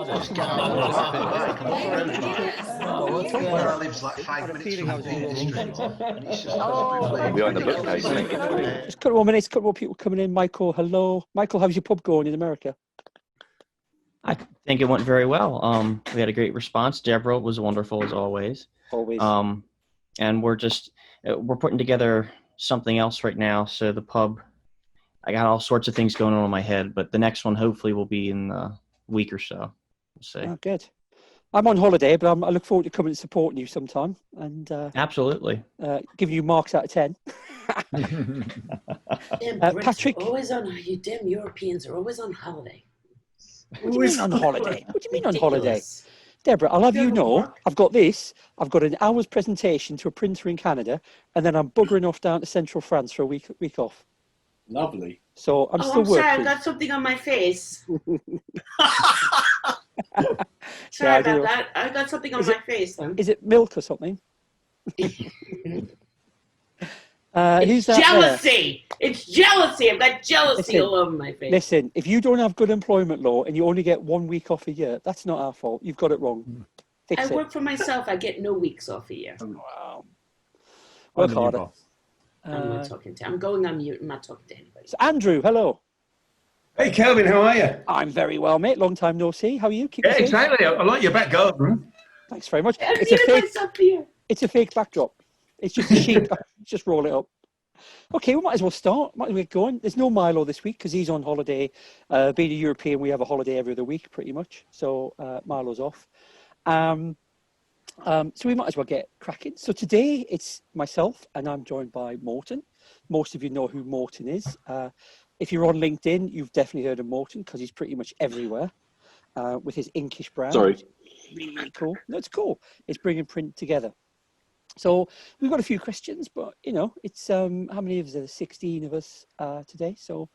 Just get on with it. Come on for everybody. Where I live's like 5 minutes from and it's just We're on the bookcase. Just a couple more minutes, a couple more people coming in. Michael, hello. Michael, how's your pub going in America? I think it went very well. We had a great response. Deborah was wonderful as always. Always. And we're putting together something else right now. So the pub, I got all sorts of things going on in my head, but the next one hopefully will be in a week or so. We'll see. Oh, good. I'm on holiday, but I look forward to coming and supporting you sometime and absolutely giving you marks out of 10. Patrick, always on. You damn Europeans are always on holiday. What do you mean on holiday? What do you mean on holiday? Deborah, I'll have you know, I've got an hour's presentation to a printer in Canada, and then I'm buggering off down to central France for a week off. Lovely. So I'm still working. Sorry, I've got something on my face. Sorry about that. I've got something on my face. Is it milk or something? It's jealousy. It's jealousy. I've got jealousy all over my face. Listen, if you don't have good employment law and you only get 1 week off a year, that's not our fault. You've got it wrong. I work for myself. I get no weeks off a year. Wow. Work harder. I'm not talking to. I'm going on mute. I'm not talking to anybody. So Andrew, hello. Hey, Kelvin, how are you? I'm very well, mate. Long time no see. How are you? Yeah, exactly. I like your back garden. Thanks very much. It's a fake backdrop. It's just a sheet. Just roll it up. Okay, we might as well start. Might as well get going. There's no Milo this week because he's on holiday. Being a European, we have a holiday every other week, pretty much. So Milo's off. So we might as well get cracking. So today it's myself, and I'm joined by Morten. Most of you know who Morten is. If you're on LinkedIn, you've definitely heard of Morten because he's pretty much everywhere with his inkish brand. Sorry. Really, really cool. No, it's cool. It's bringing print together. So we've got a few questions, but you know, it's how many of us? There's 16 of us today. So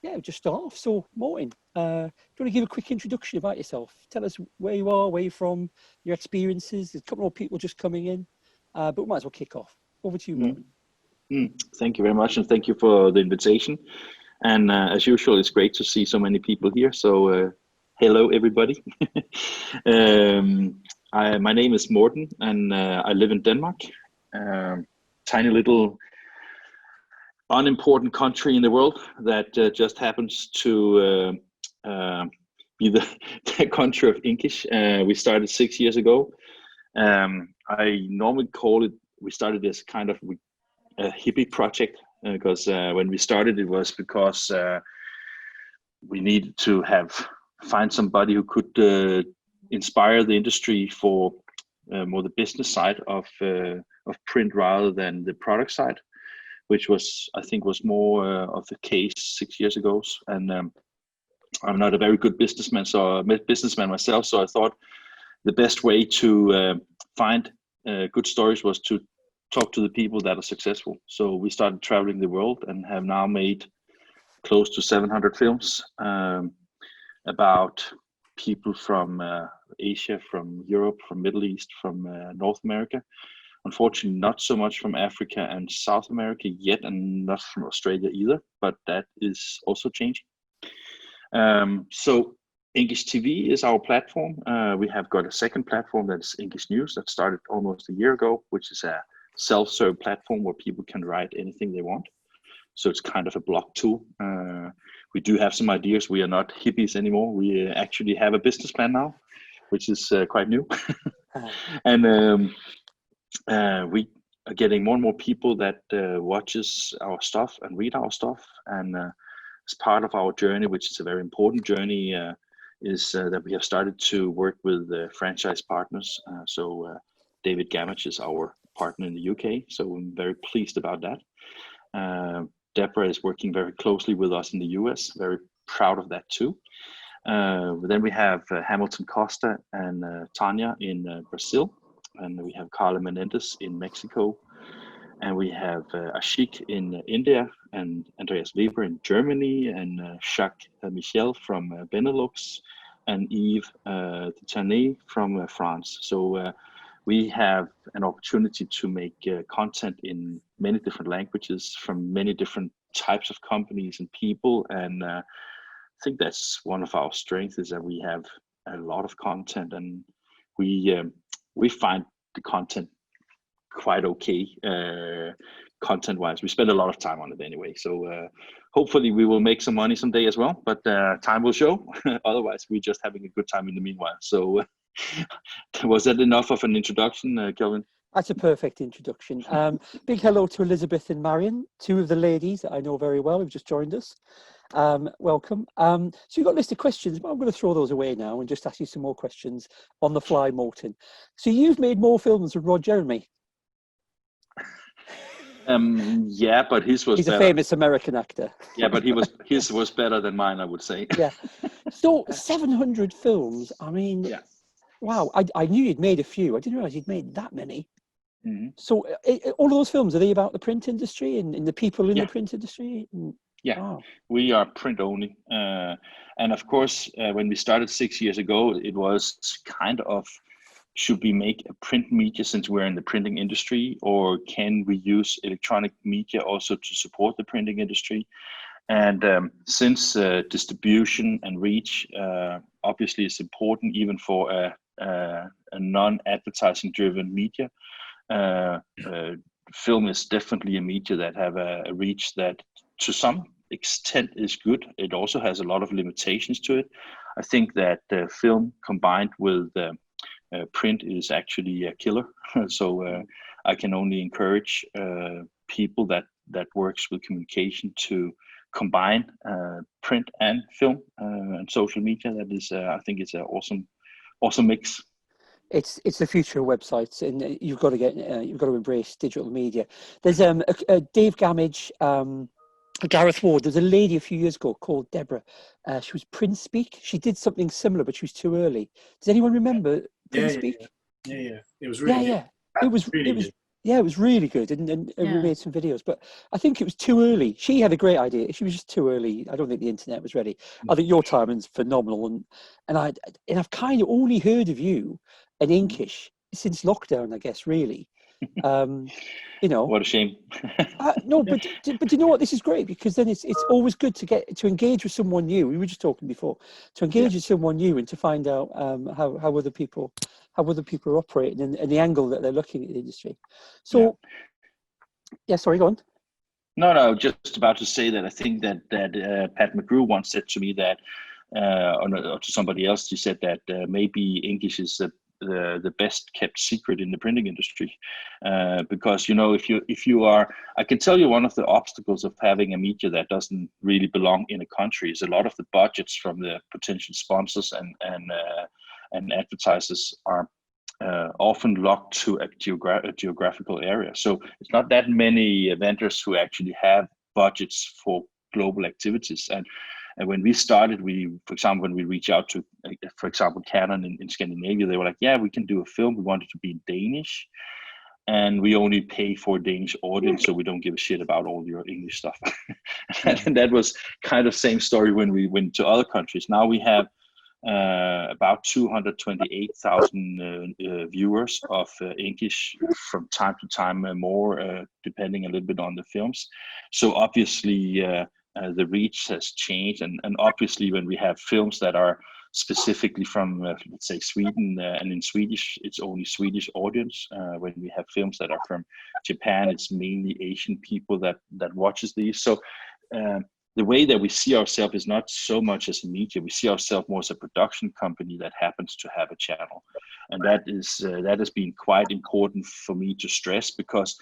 yeah, we'll just start off. So Morten, do you want to give a quick introduction about yourself? Tell us where you are, where you're from, your experiences. There's a couple more people just coming in, but we might as well kick off. Over to you, Morten. Thank you very much, and thank you for the invitation. And as usual, it's great to see so many people here. So hello, everybody. My name is Morten, and I live in Denmark, tiny little unimportant country in the world that just happens to be the country of English. We started 6 years ago. I normally call it, we started as kind of a hippie project because when we started it was because we needed to find somebody who could inspire the industry for more the business side of print rather than the product side, which I think was more of the case 6 years ago. And I'm not a very good businessman myself, so I thought the best way to find good stories was to talk to the people that are successful. So we started traveling the world and have now made close to 700 films about people from Asia, from Europe, from Middle East, from North America. Unfortunately, not so much from Africa and South America yet, and not from Australia either, but that is also changing. So English TV is our platform. We have got a second platform that's English News that started almost a year ago, which is a self-serve platform where people can write anything they want. So it's kind of a blog tool. We do have some ideas. We are not hippies anymore. We actually have a business plan now, which is quite new. And we are getting more and more people that watches our stuff and read our stuff. And as part of our journey, which is a very important journey, is that we have started to work with franchise partners. So David Gamage is our partner in the UK. So I'm very pleased about that. Deborah is working very closely with us in the US. Very proud of that too. Then we have Hamilton Costa and Tanya in Brazil. And we have Carla Menendez in Mexico. And we have Ashik in India, and Andreas Weber in Germany, and Jacques Michel from Benelux, and Yves Titanet from France. So we have an opportunity to make content in many different languages from many different types of companies and people. And I think that's one of our strengths, is that we have a lot of content, and we find the content quite okay, content wise. We spend a lot of time on it anyway, so hopefully we will make some money someday as well, but time will show. Otherwise we're just having a good time in the meanwhile. So was that enough of an introduction, Kelvin? That's a perfect introduction. Big hello to Elizabeth and Marion, two of the ladies that I know very well who've just joined us. Welcome. So you've got a list of questions, but I'm going to throw those away now and just ask you some more questions on the fly, Morten. So you've made more films than Rod Jeremy. Yeah, but he's a famous American actor. Yeah, but his was better than mine, I would say. Yeah. So 700 films. I mean, yeah. Wow. I knew you'd made a few. I didn't realize you'd made that many. Mm-hmm. So all of those films, are they about the print industry and the people in the print industry? Yeah, wow. We are print only. And of course, when we started 6 years ago, it was kind of, should we make a print media since we're in the printing industry, or can we use electronic media also to support the printing industry? And since distribution and reach obviously is important even for a non-advertising driven media, film is definitely a media that have a reach that to some extent is good. It also has a lot of limitations to it. I think that film combined with print is actually a killer. So I can only encourage people that works with communication to combine print and film and social media. That is, I think it's an awesome mix. It's the future of websites, and you've got to embrace digital media. There's Dave Gamage, Gareth Ward. There's a lady a few years ago called Deborah. She was Print Speak. She did something similar, but she was too early. Does anyone remember Print Speak? Yeah. It was really good. It was really good, and we made some videos. But I think it was too early. She had a great idea. She was just too early. I don't think the internet was ready. I think your timing's phenomenal, and I've kind of only heard of you and Inkish since lockdown, I guess. Really, What a shame. No, but you know what? This is great, because then it's always good to engage with someone new. We were just talking before, to engage with someone new and to find out how other people are operating and the angle that they're looking at the industry. So, sorry, go on. No, just about to say that I think that Pat McGrew once said to me that, or to somebody else, he said that maybe English is the best kept secret in the printing industry, because if you are, I can tell you, one of the obstacles of having a media that doesn't really belong in a country is a lot of the budgets from the potential sponsors and advertisers are often locked to a geographical area. So it's not that many vendors who actually have budgets for global activities. And when we started, for example, when we reach out to, for example, Canon in Scandinavia, they were like, yeah, we can do a film. We want it to be Danish. And we only pay for a Danish audience, so we don't give a shit about all your English stuff. And that was kind of same story when we went to other countries. Now we have about 228,000 viewers of English from time to time, more depending a little bit on the films. So obviously the reach has changed, and obviously when we have films that are specifically from let's say Sweden, and in Swedish it's only Swedish audience. When we have films that are from Japan, it's mainly Asian people that watches these. So the way that we see ourselves is not so much as a media. We see ourselves more as a production company that happens to have a channel, and that has been quite important for me to stress, because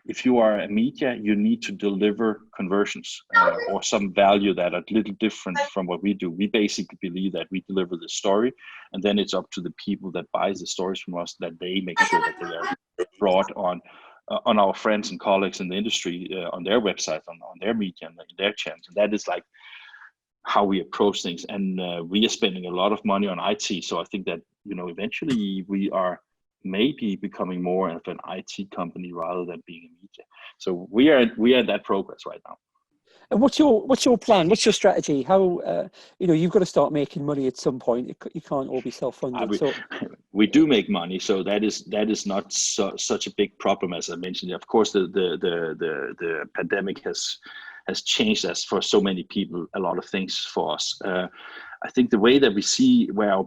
if you are a media, you need to deliver conversions or some value that are a little different from what we do. We basically believe that we deliver the story, and then it's up to the people that buys the stories from us that they make sure that they are brought on our friends and colleagues in the industry, on their websites, on their media, and their channels. And that is like how we approach things. And we are spending a lot of money on IT. So I think that, eventually we are maybe becoming more of an IT company rather than being a media. So we are in that progress right now. And what's your plan? What's your strategy? How you've got to start making money at some point. You can't all be self-funded. We do make money, so that is not such a big problem, as I mentioned. Of course, the pandemic has changed, as for so many people, a lot of things for us. I think the way that we see where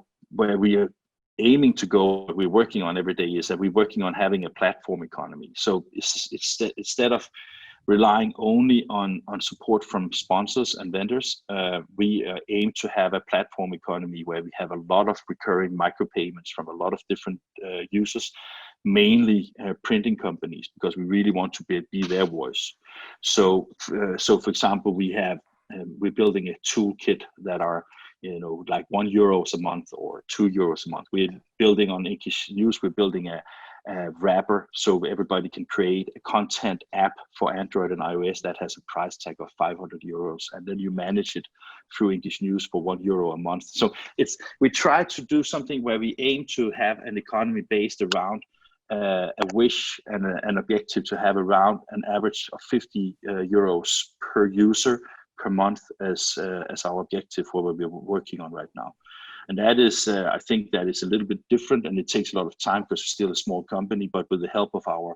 we are aiming to go, what we're working on every day, is that we're working on having a platform economy. So it's instead of relying only on support from sponsors and vendors, we aim to have a platform economy where we have a lot of recurring micropayments from a lot of different users, mainly printing companies, because we really want to be their voice. So for example, we're building a toolkit that are, like €1 a month or €2 a month. We're building on English News. We're building a wrapper so everybody can create a content app for Android and iOS that has a price tag of €500, and then you manage it through English News for €1 a month. So we try to do something where we aim to have an economy based around a wish and an objective to have around an average of €50 per user per month as our objective for what we're working on right now. And that is, I think that is a little bit different, and it takes a lot of time because we're still a small company, but with the help of our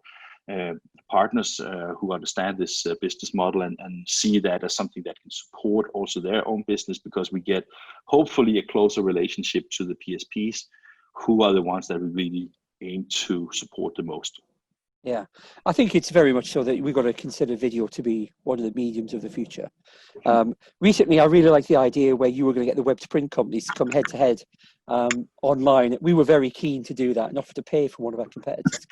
partners who understand this business model and see that as something that can support also their own business, because we get hopefully a closer relationship to the PSPs, who are the ones that we really aim to support the most. Yeah, I think it's very much so that we've got to consider video to be one of the mediums of the future. Recently, I really liked the idea where you were going to get the web to print companies to come head to head online. We were very keen to do that and offer to pay for one of our competitors to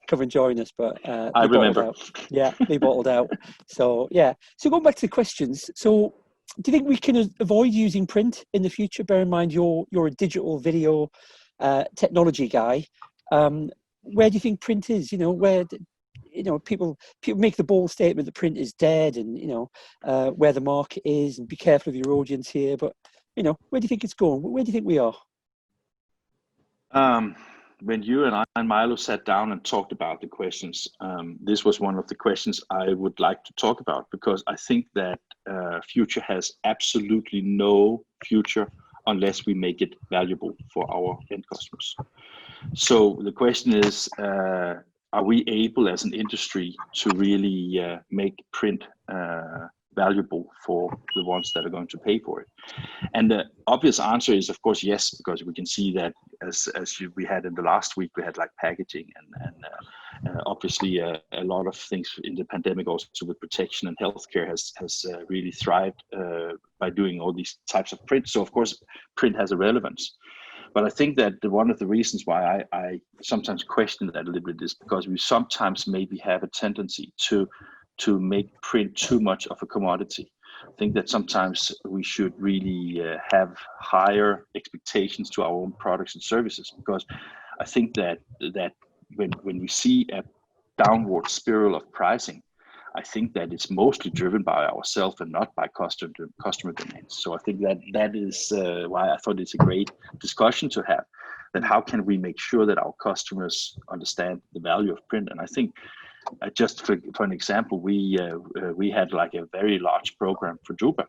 come and join us, but I remember. out. Yeah, they bottled out. So yeah. So going back to the questions. So do you think we can avoid using print in the future? Bear in mind you're a digital video technology guy. Where do you think print is? Where people make the bold statement that print is dead, and where the market is, and be careful of your audience here. But where do you think it's going? Where do you think we are? When you and I and Milo sat down and talked about the questions, this was one of the questions I would like to talk about, because I think that future has absolutely no future unless we make it valuable for our end customers. So the question is, are we able as an industry to really make print valuable for the ones that are going to pay for it? And the obvious answer is, of course, yes, because we can see that as we had in the last week, we had like packaging and obviously a lot of things in the pandemic also with protection and healthcare has really thrived by doing all these types of print. So of course, print has a relevance. But I think that one of the reasons why I sometimes question that a little bit is because we sometimes maybe have a tendency to make print too much of a commodity. I think that sometimes we should really have higher expectations to our own products and services, because I think that when we see a downward spiral of pricing, I think that it's mostly driven by ourselves and not by customer demands. So I think that is why I thought it's a great discussion to have, that how can we make sure that our customers understand the value of print. And I think just for an example, we had like a very large program for Drupa,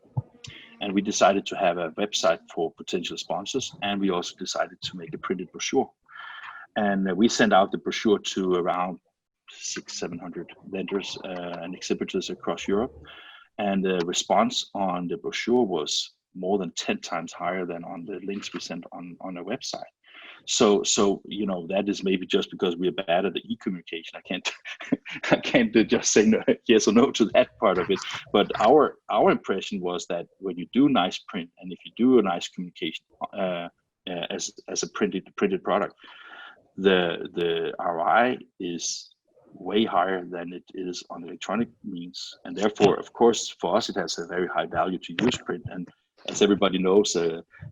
and we decided to have a website for potential sponsors, and we also decided to make a printed brochure. And we sent out the brochure to around 600-700 vendors and exhibitors across Europe, and the response on the brochure was more than 10 times higher than on the links we sent on a website. So that is maybe just because we're bad at the e-communication. I can't just say no, yes or no to that part of it. But our impression was that when you do nice print, and if you do a nice communication as a printed product, the ROI is way higher than it is on electronic means, and therefore, of course, for us it has a very high value to use print. And as everybody knows,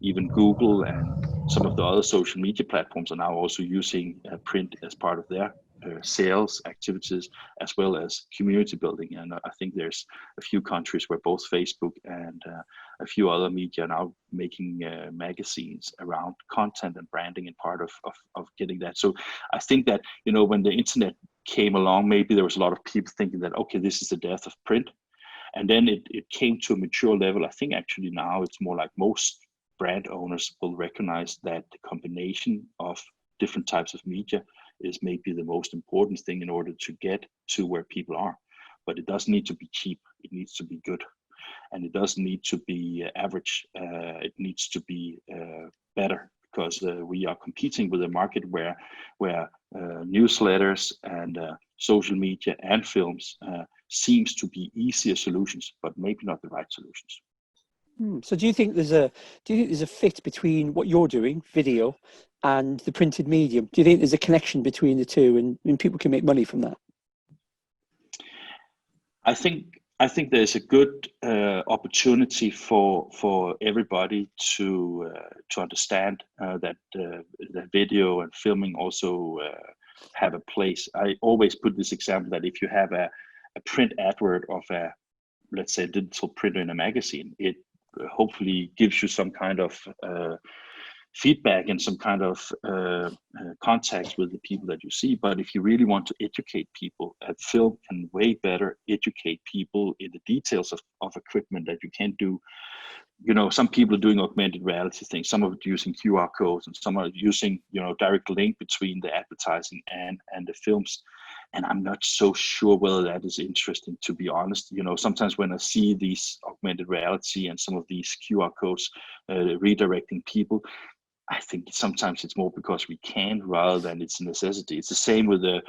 even Google and some of the other social media platforms are now also using print as part of their sales activities as well as community building. And I think there's a few countries where both Facebook and a few other media are now making magazines around content and branding and part of getting that. So I think that, when the internet came along, maybe there was a lot of people thinking that, okay, this is the death of print. And then it came to a mature level. I think actually now it's more like most brand owners will recognize that the combination of different types of media is maybe the most important thing in order to get to where people are. But it doesn't need to be cheap. It needs to be good. and it doesn't need to be average. It needs to be better, because we are competing with a market where newsletters and social media and films seems to be easier solutions, but maybe not the right solutions. So do you think there's a fit between what you're doing, video, and the printed medium? Do you think there's a connection between the two, and people can make money from that? I think there's a good opportunity for everybody to understand that video and filming also have a place. I always put this example that if you have a print advert of a, let's say, digital printer in a magazine, it hopefully gives you some kind of feedback and some kind of contact with the people that you see. But if you really want to educate people, a film can way better educate people in the details of equipment that you can't do. You know, some people are doing augmented reality things, some are using QR codes, and some are using, you know, direct link between the advertising and the films. And I'm not so sure whether that is interesting, to be honest. You know, sometimes when I see these augmented reality and some of these QR codes redirecting people, I think sometimes it's more because we can rather than it's a necessity. It's the same with the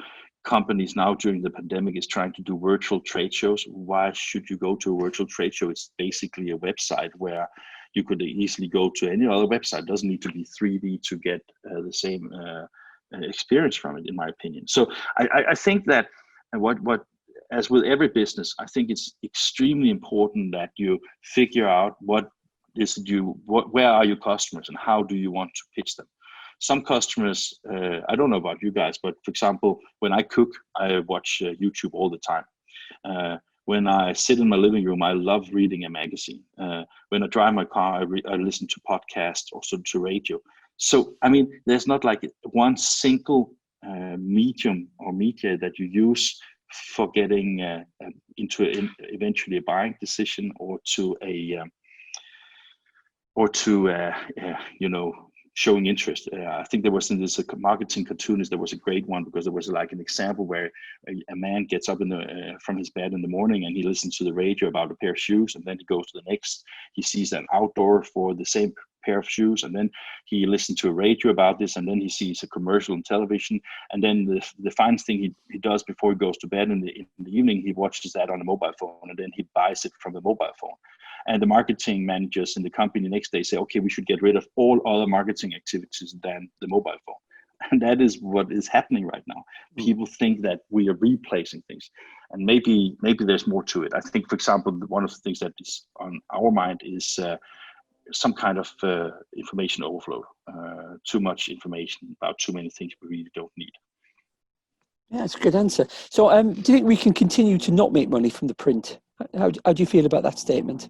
companies now during the pandemic is trying to do virtual trade shows. Why should you go to a virtual trade show? It's basically a website where you could easily go to any other website. It doesn't need to be 3D to get the same experience from it, in my opinion. So I think that what as with every business, I think it's extremely important that you figure out where are your customers and how do you want to pitch them. Some customers, I don't know about you guys, but for example, when I cook, I watch YouTube all the time. When I sit in my living room, I love reading a magazine. When I drive my car, I listen to podcasts, also to radio. So, I mean, there's not like one single medium or media that you use for getting into eventually a buying decision or to you know, showing interest. I think there was in this marketing cartoonist, there was a great one because there was like an example where a man gets up from his bed in the morning and he listens to the radio about a pair of shoes, and then he goes to the next, he sees an outdoor for the same pair of shoes, and then he listens to a radio about this, and then he sees a commercial on television, and then the final thing he does before he goes to bed in the evening, he watches that on a mobile phone, and then he buys it from the mobile phone. And the marketing managers in the company the next day say, okay, we should get rid of all other marketing activities than the mobile phone. And that is what is happening right now. People think that we are replacing things, and maybe there's more to it. I think, for example, one of the things that is on our mind is some kind of information overload, too much information about too many things we really don't need. Yeah, that's a good answer. So do you think we can continue to not make money from the print? How do you feel about that statement?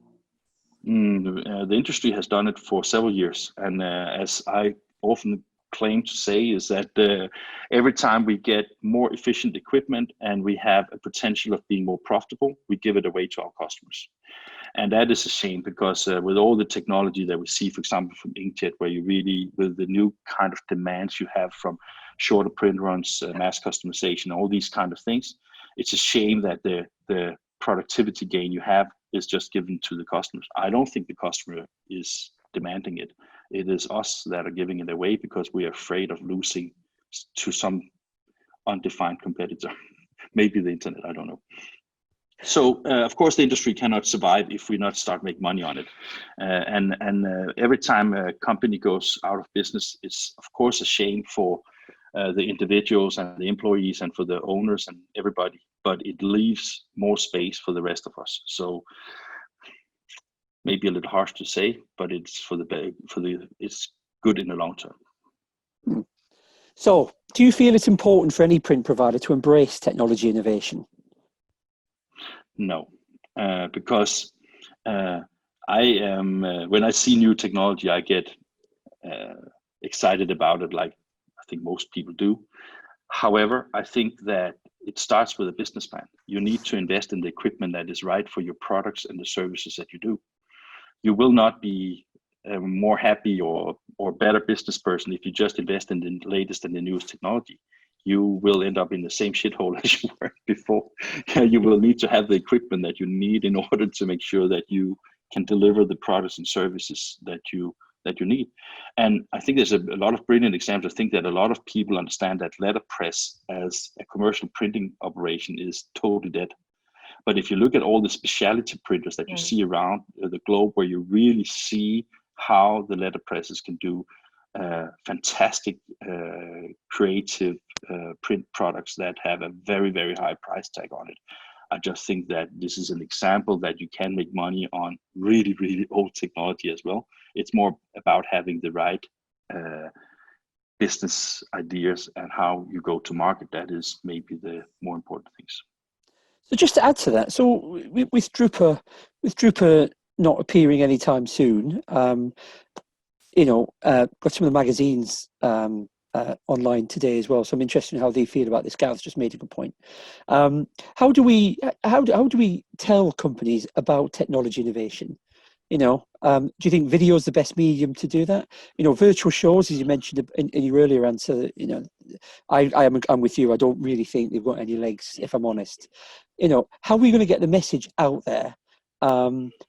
The industry has done it for several years, and as I often claim to say is that every time we get more efficient equipment and we have a potential of being more profitable, we give it away to our customers. And that is a shame, because with all the technology that we see, for example, from inkjet, where you really, with the new kind of demands you have from shorter print runs, mass customization, all these kind of things, it's a shame that the productivity gain you have is just given to the customers. I don't think the customer is demanding it. It is us that are giving it away because we are afraid of losing to some undefined competitor. Maybe the internet, I don't know. So of course the industry cannot survive if we not start make money on it. And every time a company goes out of business, it's of course a shame for the individuals and the employees and for the owners and everybody, but it leaves more space for the rest of us. So maybe a little harsh to say, but it's it's good in the long term. So do you feel it's important for any print provider to embrace technology innovation? No, because I am, when I see new technology, I get excited about it, like I think most people do. However, I think that it starts with a business plan. You need to invest in the equipment that is right for your products and the services that you do. You will not be a more happy or better business person if you just invest in the latest and the newest technology. you will end up in the same shithole as you were before. You will need to have the equipment that you need in order to make sure that you can deliver the products and services that you need. And I think there's a lot of brilliant examples. I think that a lot of people understand that letterpress as a commercial printing operation is totally dead. But if you look at all the specialty printers that you see around the globe, where you really see how the letterpresses can do fantastic creative print products that have a very, very high price tag on it. I just think that this is an example that you can make money on really, really old technology as well. It's more about having the right business ideas and how you go to market. That is maybe the more important things. So just to add to that, so with Drupal not appearing anytime soon, got some of the magazines online today as well. So I'm interested in how they feel about this. Gareth just made a good point. How do we tell companies about technology innovation? Do you think video is the best medium to do that? Virtual shows, as you mentioned in your earlier answer, I'm with you. I don't really think they've got any legs, if I'm honest. How are we going to get the message out there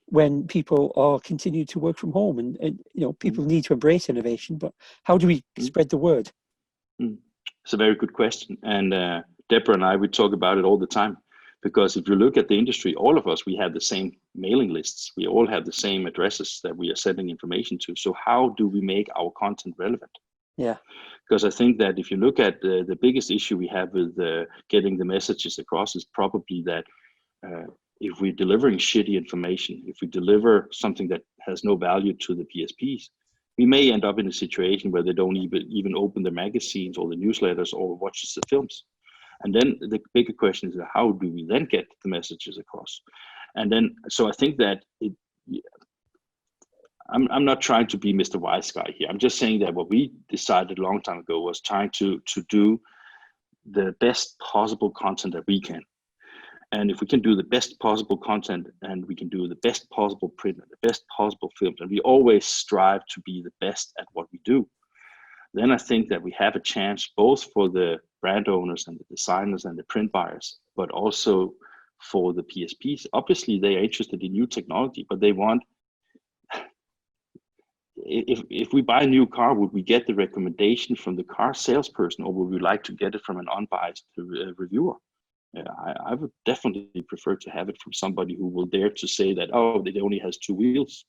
when people are continuing to work from home and people need to embrace innovation, but how do we spread the word? It's a very good question. And Deborah and I, we talk about it all the time, because if you look at the industry, all of us, we have the same mailing lists. We all have the same addresses that we are sending information to. So how do we make our content relevant? Yeah. Because I think that if you look at the biggest issue we have with getting the messages across is probably that if we're delivering shitty information, if we deliver something that has no value to the PSPs, we may end up in a situation where they don't even open the magazines or the newsletters or watch the films. And then the bigger question is, how do we then get the messages across? And then, so I think that I'm not trying to be Mr. Wise Guy here. I'm just saying that what we decided a long time ago was trying to do the best possible content that we can. And if we can do the best possible content and we can do the best possible print and the best possible films, and we always strive to be the best at what we do, then I think that we have a chance both for the brand owners and the designers and the print buyers, but also for the PSPs. Obviously, they are interested in new technology, but they want, if we buy a new car, would we get the recommendation from the car salesperson, or would we like to get it from an unbiased reviewer? I would definitely prefer to have it from somebody who will dare to say that, oh, it only has 2 wheels.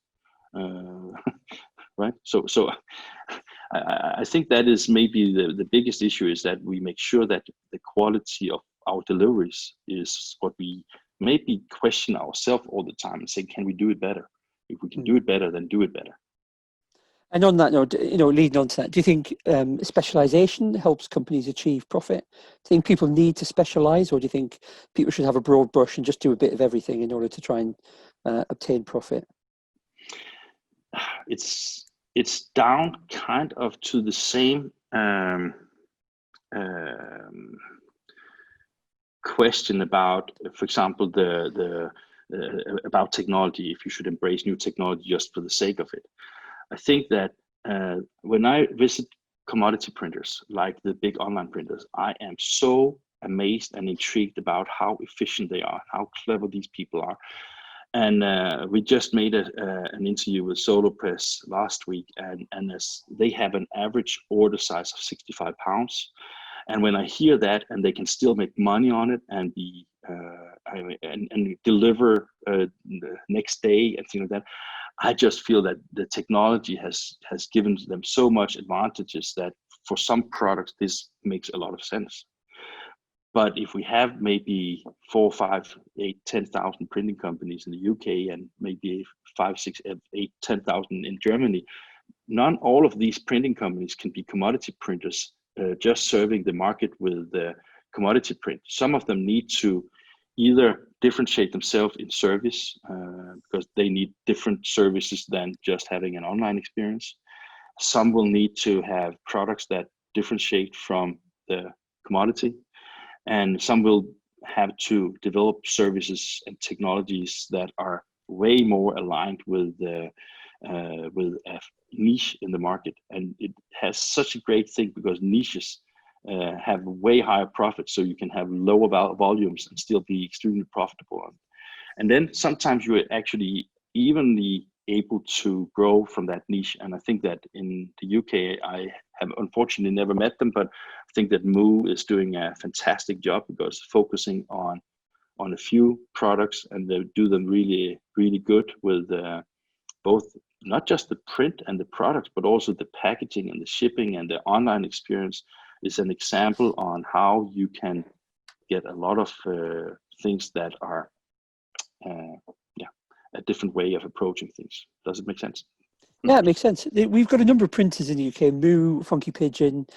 Right? So I think that is maybe the biggest issue, is that we make sure that the quality of our deliveries is what we maybe question ourselves all the time and say, can we do it better? If we can do it better, then do it better. And on that note, leading on to that, do you think specialization helps companies achieve profit? Do you think people need to specialize, or do you think people should have a broad brush and just do a bit of everything in order to try and obtain profit? It's down kind of to the same question about, for example, about technology, if you should embrace new technology just for the sake of it. I think that when I visit commodity printers like the big online printers, I am so amazed and intrigued about how efficient they are, how clever these people are. And we just made an interview with SoloPress last week, and as they have an average order size of 65 pounds. And when I hear that, and they can still make money on it and be and deliver the next day and things like that, I just feel that the technology has given them so much advantages that for some products this makes a lot of sense. But if we have maybe 4, 5, 8, 10,000 printing companies in the UK and maybe 5, 6, 8, 10,000 in Germany, not all of these printing companies can be commodity printers just serving the market with the commodity print. Some of them need to either differentiate themselves in service because they need different services than just having an online experience. Some will need to have products that differentiate from the commodity, and some will have to develop services and technologies that are way more aligned with a niche in the market. And it has such a great thing because niches have way higher profits, so you can have lower volumes and still be extremely profitable. And then sometimes you're actually evenly able to grow from that niche. And I think that in the UK, I have unfortunately never met them, but I think that Moo is doing a fantastic job because focusing on a few products, and they do them really, really good with both not just the print and the products, but also the packaging and the shipping and the online experience is an example on how you can get a lot of things that are a different way of approaching things. Does it make sense? Yeah, it makes sense. We've got a number of printers in the UK, Moo, Funky Pigeon,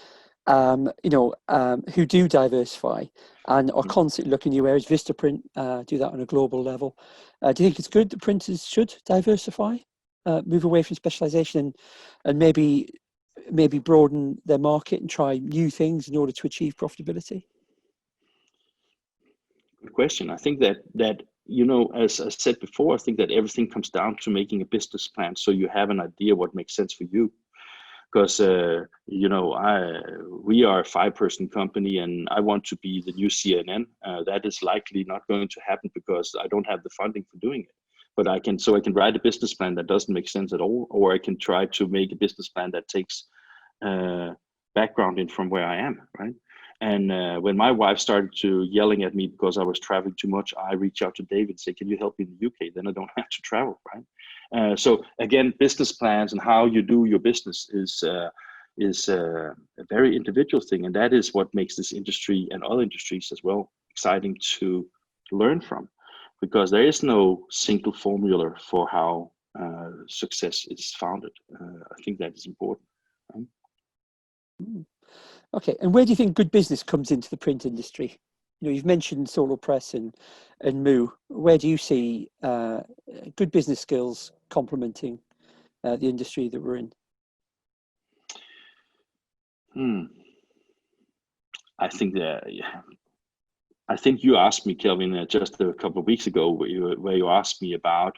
who do diversify and are constantly looking new areas. Vistaprint do that on a global level. Do you think it's good that printers should diversify, move away from specialization, and maybe broaden their market and try new things in order to achieve profitability? Good question. I think that as I said before, I think that everything comes down to making a business plan, so you have an idea what makes sense for you. Because we are a 5-person company, and I want to be the new CNN. That is likely not going to happen because I don't have the funding for doing it. But I can write a business plan that doesn't make sense at all, or I can try to make a business plan that takes background in from where I am, right? And when my wife started to yelling at me because I was traveling too much, I reached out to David and said, "Can you help me in the UK? Then I don't have to travel," right? So again, business plans and how you do your business is a very individual thing, and that is what makes this industry and other industries as well exciting to learn from, because there is no single formula for how success is founded. I think that is important. Right? Okay, and where do you think good business comes into the print industry? You've mentioned Solo Press and Moo. Where do you see good business skills complementing the industry that we're in? I think you asked me, Kelvin, just a couple of weeks ago, where you asked me about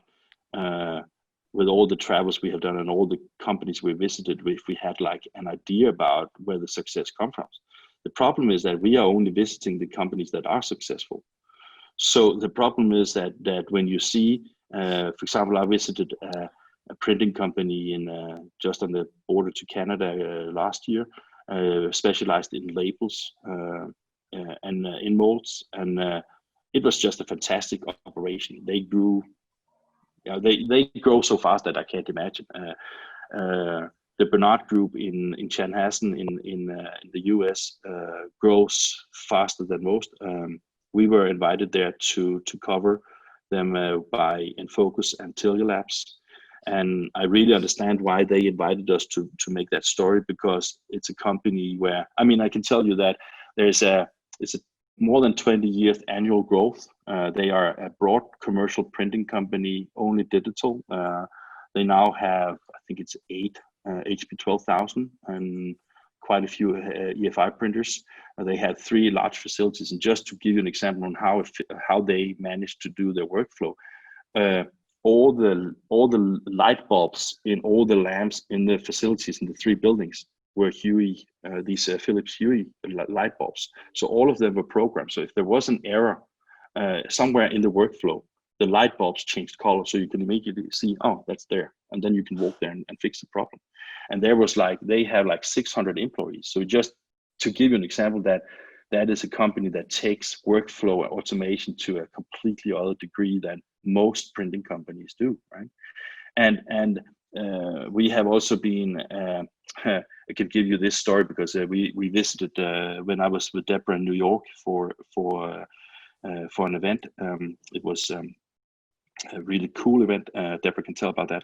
with all the travels we have done and all the companies we visited, if we had like an idea about where the success comes from. The problem is that we are only visiting the companies that are successful. So the problem is that when you see, for example, I visited a printing company in just on the border to Canada last year, specialized in labels and in molds, and it was just a fantastic operation. They grew. They grow so fast that I can't imagine. The Bernard Group in Chanhassen in the US grows faster than most. We were invited there to cover them by Infocus and Tilia Labs, and I really understand why they invited us to make that story, because it's a company where, I mean, I can tell you that it's a more than 20 years annual growth. They are a broad commercial printing company, only digital. They now have, I think it's 8 HP 12,000 and quite a few EFI printers. They have 3 large facilities. And just to give you an example on how they managed to do their workflow, all the light bulbs in all the lamps in the facilities in the 3 buildings were Huey, these Philips Huey light bulbs. So all of them were programmed. So if there was an error somewhere in the workflow, the light bulbs changed color, so you can immediately see, oh, that's there. And then you can walk there and fix the problem. And there was they have 600 employees. So just to give you an example, that is a company that takes workflow automation to a completely other degree than most printing companies do, right? And we have also been, I can give you this story because we visited when I was with Deborah in New York for an event. It was a really cool event. Deborah can tell about that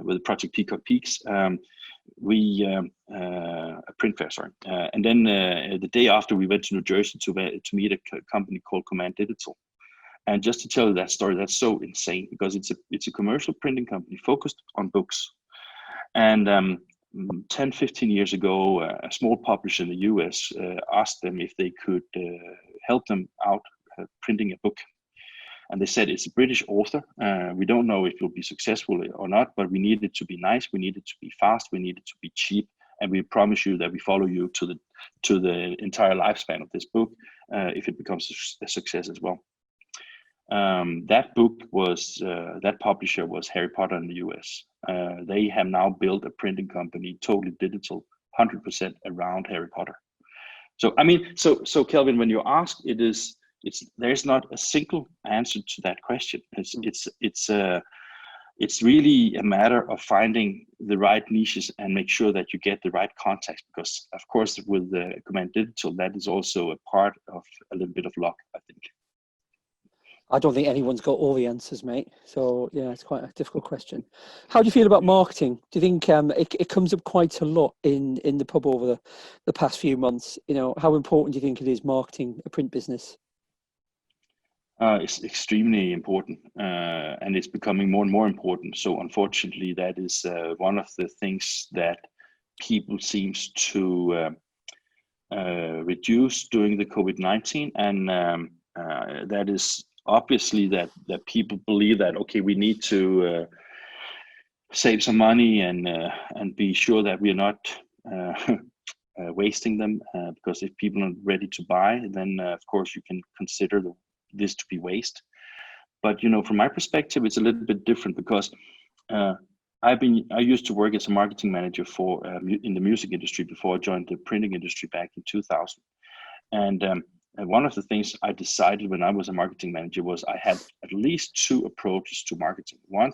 with Project Peacock Peaks. A print fair, sorry. And then the day after, we went to New Jersey to meet a company called Command Digital. And just to tell you that story, that's so insane because it's a commercial printing company focused on books. And 10, 15 years ago, a small publisher in the US asked them if they could help them out printing a book. And they said, it's a British author. We don't know if it will be successful or not, but we need it to be nice. We need it to be fast. We need it to be cheap. and we promise you that we follow you to the entire lifespan of this book if it becomes a success as well. That book was that publisher was Harry Potter in the US. They have now built a printing company, totally digital, 100% around Harry Potter. So I mean, so Kelvin, when you ask, there's not a single answer to that question. It's really a matter of finding the right niches and make sure that you get the right context, because of course with the Command Digital, that is also a part of a little bit of luck, I think. I don't think anyone's got all the answers, mate. So yeah, it's quite a difficult question. How do you feel about marketing? Do you think it comes up quite a lot in the pub over the past few months? You know, how important do you think it is marketing a print business? It's extremely important, and it's becoming more and more important. So unfortunately, that is one of the things that people seems to reduce during the COVID-19, and that is obviously that people believe that, okay, we need to save some money and be sure that we're not wasting them, because if people are ready to buy, then of course you can consider this to be waste. But you know, from my perspective, it's a little bit different, because I used to work as a marketing manager for in the music industry before I joined the printing industry back in 2000. And one of the things I decided when I was a marketing manager was I had at least two approaches to marketing. One,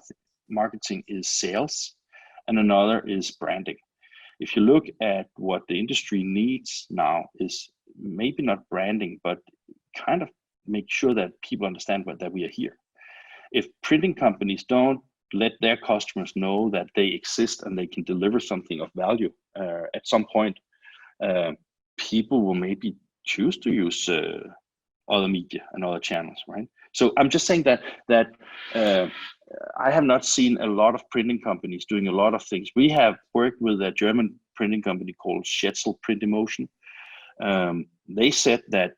marketing is sales, and another is branding. If you look at what the industry needs now, is maybe not branding, but kind of make sure that people understand that we are here. If printing companies don't let their customers know that they exist and they can deliver something of value, at some point, people will maybe choose to use other media and other channels, right? So I'm just saying that I have not seen a lot of printing companies doing a lot of things. We have worked with a German printing company called Schätzl Print Emotion. They said that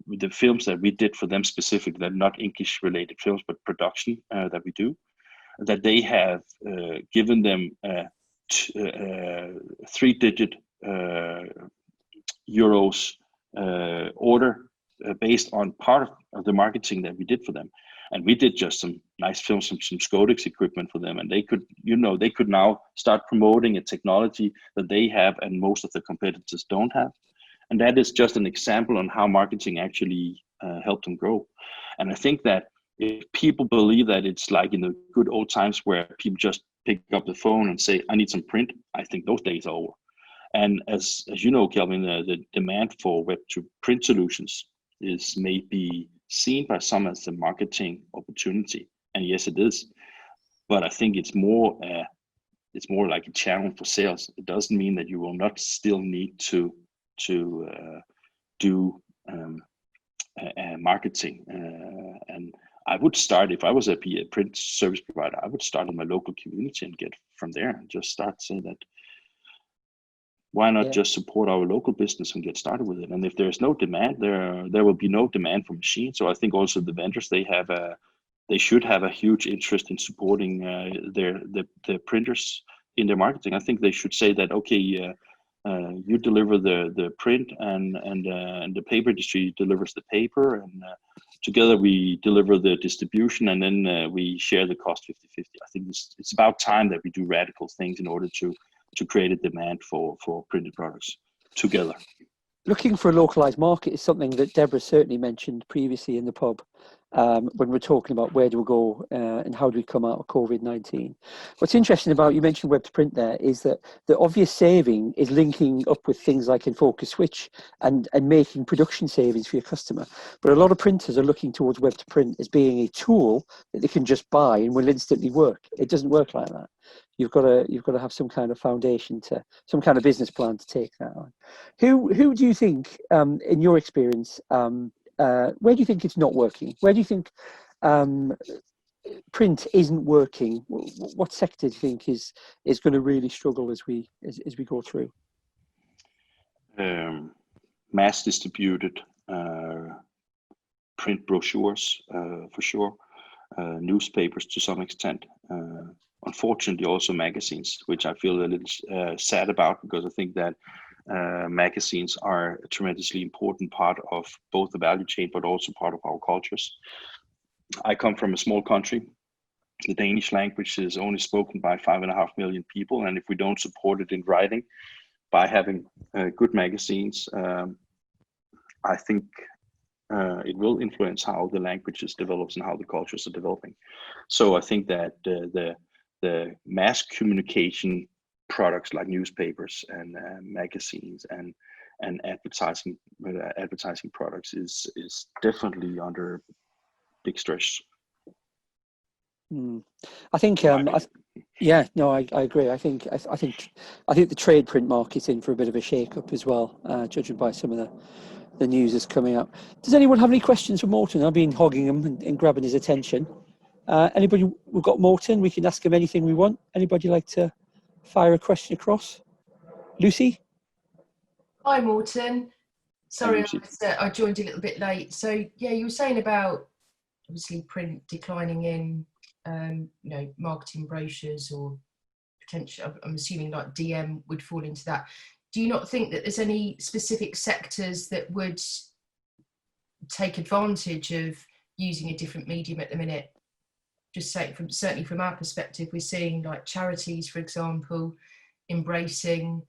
the films that we did for them specifically, that not English related films, but production that we do, that they have given them a 3-digit euros order based on part of the marketing that we did for them. And we did just some nice films, some Scodex equipment for them, and they could, they could now start promoting a technology that they have and most of the competitors don't have. And that is just an example on how marketing actually helped them grow. And I think that if people believe that it's like in the good old times where people just pick up the phone and say, I need some print, I think those days are over. And as you know, Kelvin, the demand for web to print solutions is maybe seen by some as a marketing opportunity. And yes, it is. But I think it's more like a channel for sales. It doesn't mean that you will not still need to do marketing. And I would start, if I was a print service provider, I would start in my local community and get from there and just start saying that, why not just support our local business and get started with it? And if there's no demand, there will be no demand for machines. So I think also the vendors, they should have a huge interest in supporting the printers in their marketing. I think they should say that, okay, you deliver the print and the paper industry delivers the paper, and together we deliver the distribution, and then we share the cost 50-50. I think it's about time that we do radical things in order to create a demand for printed products together. Looking for a localized market is something that Deborah certainly mentioned previously in the pub when we're talking about where do we go and how do we come out of COVID-19. What's interesting about, you mentioned web to print there, is that the obvious saving is linking up with things like in focus switch and making production savings for your customer. But a lot of printers are looking towards web to print as being a tool that they can just buy and will instantly work. It doesn't work like that. You've got to have some kind of foundation, some kind of business plan to take that on. Who do you think, in your experience, where do you think it's not working? Where do you think print isn't working? What sector do you think is going to really struggle as we go through? Mass distributed print brochures, for sure. newspapers to some extent. Unfortunately, also magazines, which I feel a little sad about, because I think that magazines are a tremendously important part of both the value chain, but also part of our cultures. I come from a small country. The Danish language is only spoken by 5.5 million people, and if we don't support it in writing by having good magazines, I think it will influence how the languages develops and how the cultures are developing. So I think that the mass communication products like newspapers and magazines and advertising products is definitely under big stress. I think yeah, no, I agree. I think the trade print market's in for a bit of a shake-up as well, judging by some of the news that's coming up. Does anyone have any questions for Morten? I've been hogging him and grabbing his attention. Anybody? We've got Morten. We can ask him anything we want. Anybody like to fire a question across? Lucy? Hi, Morten. Sorry, Hi, I joined a little bit late. So yeah, you were saying about obviously print declining in, marketing brochures or potential. I'm assuming like DM would fall into that. Do you not think that there's any specific sectors that would take advantage of using a different medium at the minute? Just say certainly from our perspective, we're seeing like charities, for example, embracing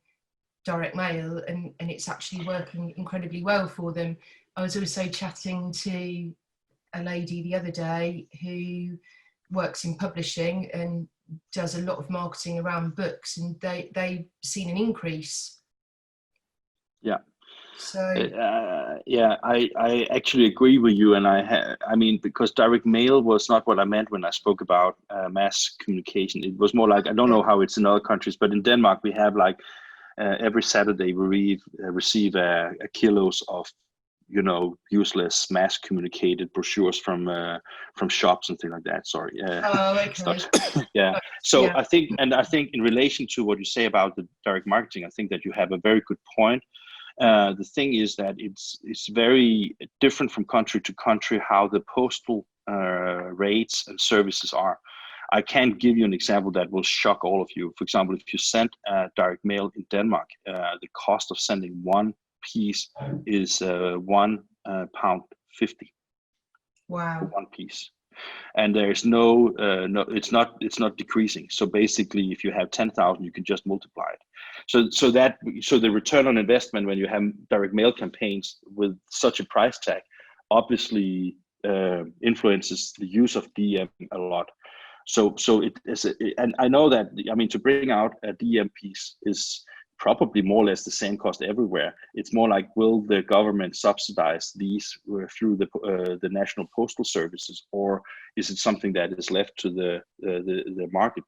direct mail, and it's actually working incredibly well for them. I was also chatting to a lady the other day who works in publishing and does a lot of marketing around books, and they've seen an increase. Yeah. So I actually agree with you, and I mean, because direct mail was not what I meant when I spoke about mass communication. It was more like, I don't know how it's in other countries, but in Denmark we have like every Saturday we receive a kilos of useless mass communicated brochures from shops and things like that. Sorry. okay. Yeah. So Yeah. I think in relation to what you say about the direct marketing, I think that you have a very good point. The thing is that it's very different from country to country how the postal rates and services are. I can give you an example that will shock all of you. For example, if you send direct mail in Denmark, the cost of sending one piece is £1.50. Wow. For one piece. And there's no, it's not decreasing. So basically, if you have 10,000, you can just multiply it. So the return on investment when you have direct mail campaigns with such a price tag, obviously influences the use of DM a lot. So it is, and I know that, I mean, to bring out a DM piece is probably more or less the same cost everywhere. It's more like, will the government subsidize these through the national postal services, or is it something that is left to the market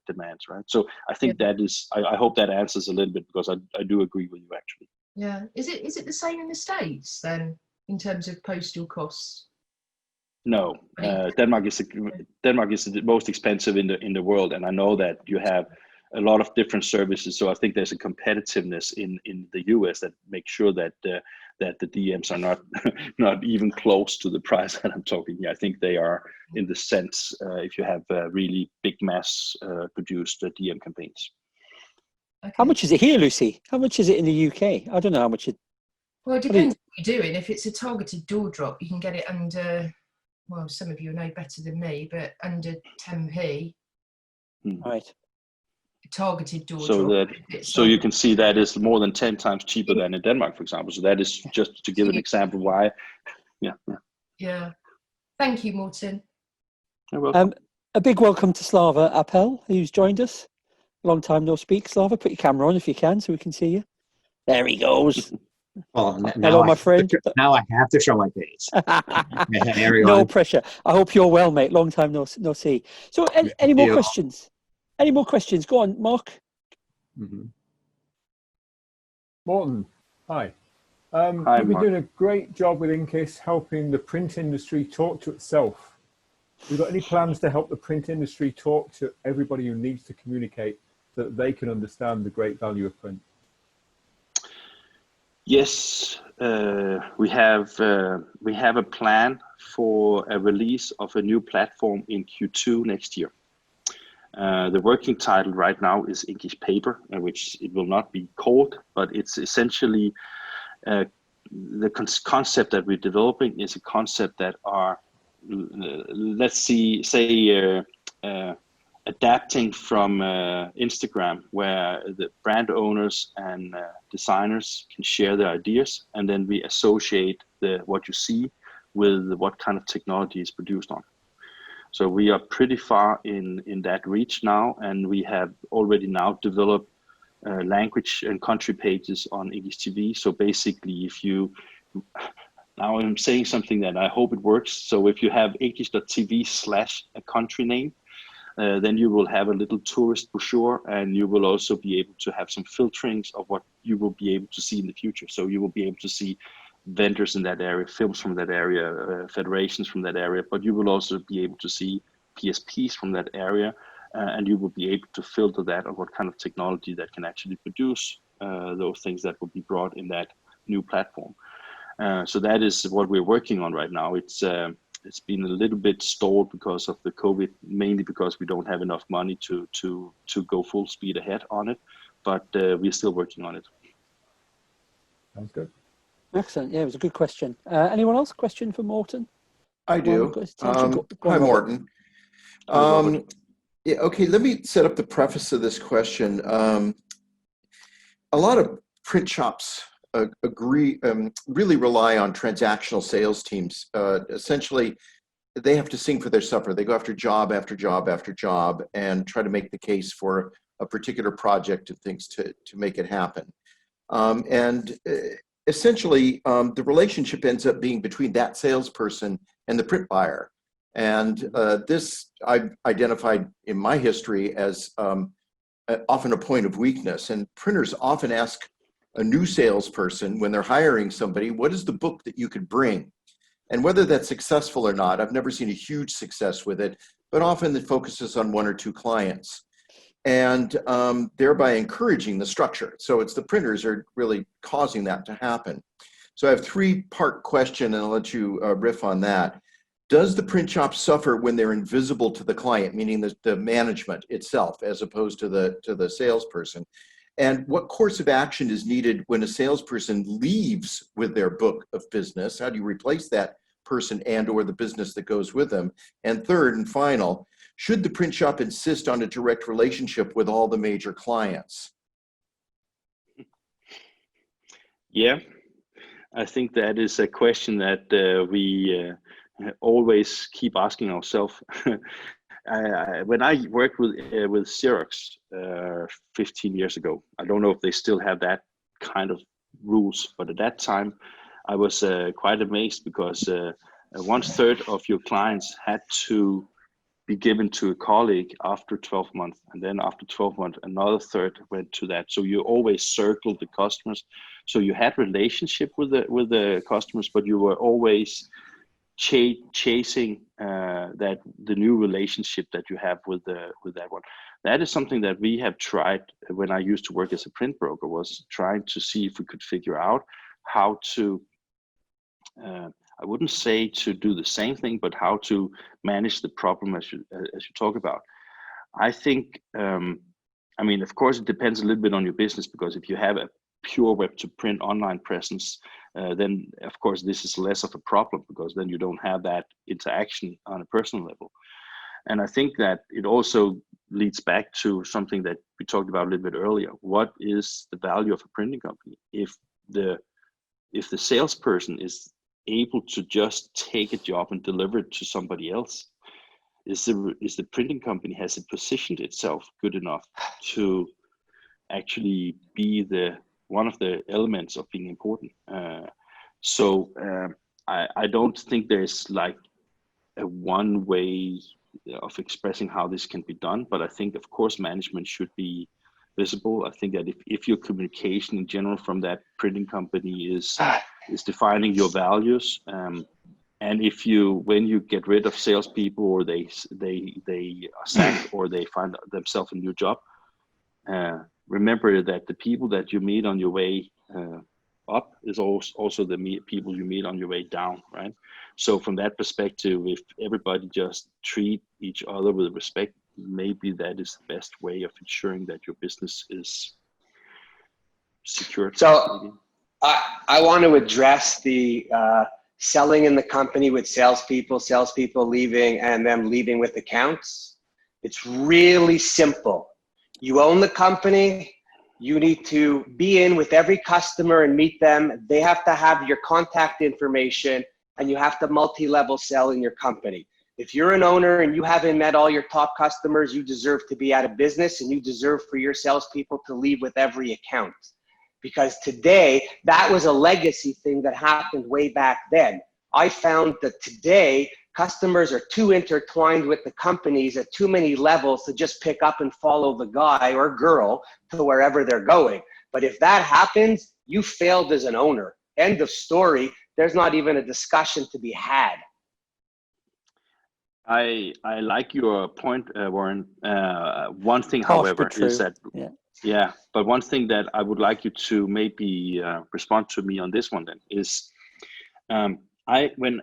demands, right? So I think that is, I hope that answers a little bit, because I do agree with you actually. Yeah. Is it the same in the States then, in terms of postal costs? No, Denmark is the most expensive in the world, and I know that you have a lot of different services. So I think there's a competitiveness in the US that makes sure that the DMs are not even close to the price that I'm talking here. I think they are in the sense if you have really big mass produced DM campaigns. Okay. How much is it here, Lucy? How much is it in the UK? I don't know how much it. Well, it depends what you're doing. If it's a targeted door drop, you can get it under, well, some of you know better than me, but under 10p. Right. Targeted door So drop. so you can see that is more than 10 times cheaper than in Denmark, for example. So that is just to give an example why. Yeah. Thank you, Morten. You're welcome. A big welcome to Slava Appel, who's joined us. Long time no speak. Slava, put your camera on if you can, so we can see you. There he goes. Well, Hello, my friend. Now I have to show my face. No pressure. I hope you're well, mate. Long time no see. So, any more questions? Any more questions? Go on, Mark. Morten, hi. Hi, you've been Mark. doing a great job with Inkis helping the print industry talk to itself. Have you got any plans to help the print industry talk to everybody who needs to communicate so that they can understand the great value of print? Yes, we have a plan for a release of a new platform in Q2 next year. The working title right now is English Paper, which it will not be called, but it's essentially the concept that we're developing is a concept that are, let's say, adapting from Instagram, where the brand owners and designers can share their ideas, and then we associate what you see with what kind of technology is produced on. So we are pretty far in that reach now, and we have already now developed language and country pages on English TV. So basically, now I'm saying something that I hope it works. So if you have english.tv/ a country name, then you will have a little tourist brochure, and you will also be able to have some filterings of what you will be able to see in the future. So you will be able to see vendors in that area, films from that area, federations from that area, but you will also be able to see PSPs from that area, and you will be able to filter that on what kind of technology that can actually produce those things that will be brought in that new platform. So that is what we're working on right now. It's been a little bit stalled because of the COVID, mainly because we don't have enough money to go full speed ahead on it, but we're still working on it. Sounds good. Excellent. Yeah, it was a good question. Anyone else? Question for Morten? I do. Hi, Morten. Yeah, okay, let me set up the preface of this question. A lot of print shops really rely on transactional sales teams. Essentially, they have to sing for their supper. They go after job after job after job and try to make the case for a particular project and things to make it happen. Essentially, the relationship ends up being between that salesperson and the print buyer. And this I've identified in my history as often a point of weakness. And printers often ask a new salesperson when they're hiring somebody, what is the book that you could bring? And whether that's successful or not, I've never seen a huge success with it, but often it focuses on one or two clients, and thereby encouraging the structure. So it's the printers are really causing that to happen. So I have three-part question, and I'll let you riff on that. Does the print shop suffer when they're invisible to the client, meaning the management itself, as opposed to the salesperson? And what course of action is needed when a salesperson leaves with their book of business? How do you replace that person and or the business that goes with them? And third and final, should the print shop insist on a direct relationship with all the major clients? Yeah, I think that is a question that we always keep asking ourselves. When I worked with Xerox 15 years ago, I don't know if they still have that kind of rules, but at that time I was quite amazed because 1/3 of your clients had to be given to a colleague after 12 months, and then after 12 months another third went to that. So you always circled the customers, so you had relationship with the customers, but you were always chasing the new relationship that you have with that one. That is something that we have tried when I used to work as a print broker, was trying to see if we could figure out how to I wouldn't say to do the same thing, but how to manage the problem as you talk about. I think, I mean, of course, it depends a little bit on your business, because if you have a pure web to print online presence, then of course this is less of a problem, because then you don't have that interaction on a personal level. And I think that it also leads back to something that we talked about a little bit earlier. What is the value of a printing company? If the salesperson is able to just take a job and deliver it to somebody else, is the printing company, has it positioned itself good enough to actually be one of the elements of being important? So I don't think there's like a one way of expressing how this can be done, but I think of course management should be visible. I think that if your communication in general from that printing company is defining your values, and when you get rid of salespeople, or they are sacked, or they find themselves a new job, remember that the people that you meet on your way up is also the people you meet on your way down, right? So from that perspective, if everybody just treat each other with respect, maybe that is the best way of ensuring that your business is secured. So I want to address the selling in the company with salespeople leaving and them leaving with accounts. It's really simple. You own the company. You need to be in with every customer and meet them. They have to have your contact information, and you have to multi-level sell in your company. If you're an owner and you haven't met all your top customers, you deserve to be out of business, and you deserve for your salespeople to leave with every account. Because today, that was a legacy thing that happened way back then. I found that today, customers are too intertwined with the companies at too many levels to just pick up and follow the guy or girl to wherever they're going. But if that happens, you failed as an owner. End of story. There's not even a discussion to be had. I like your point, Warren. One thing, however, is that but one thing that I would like you to maybe respond to me on this one then is when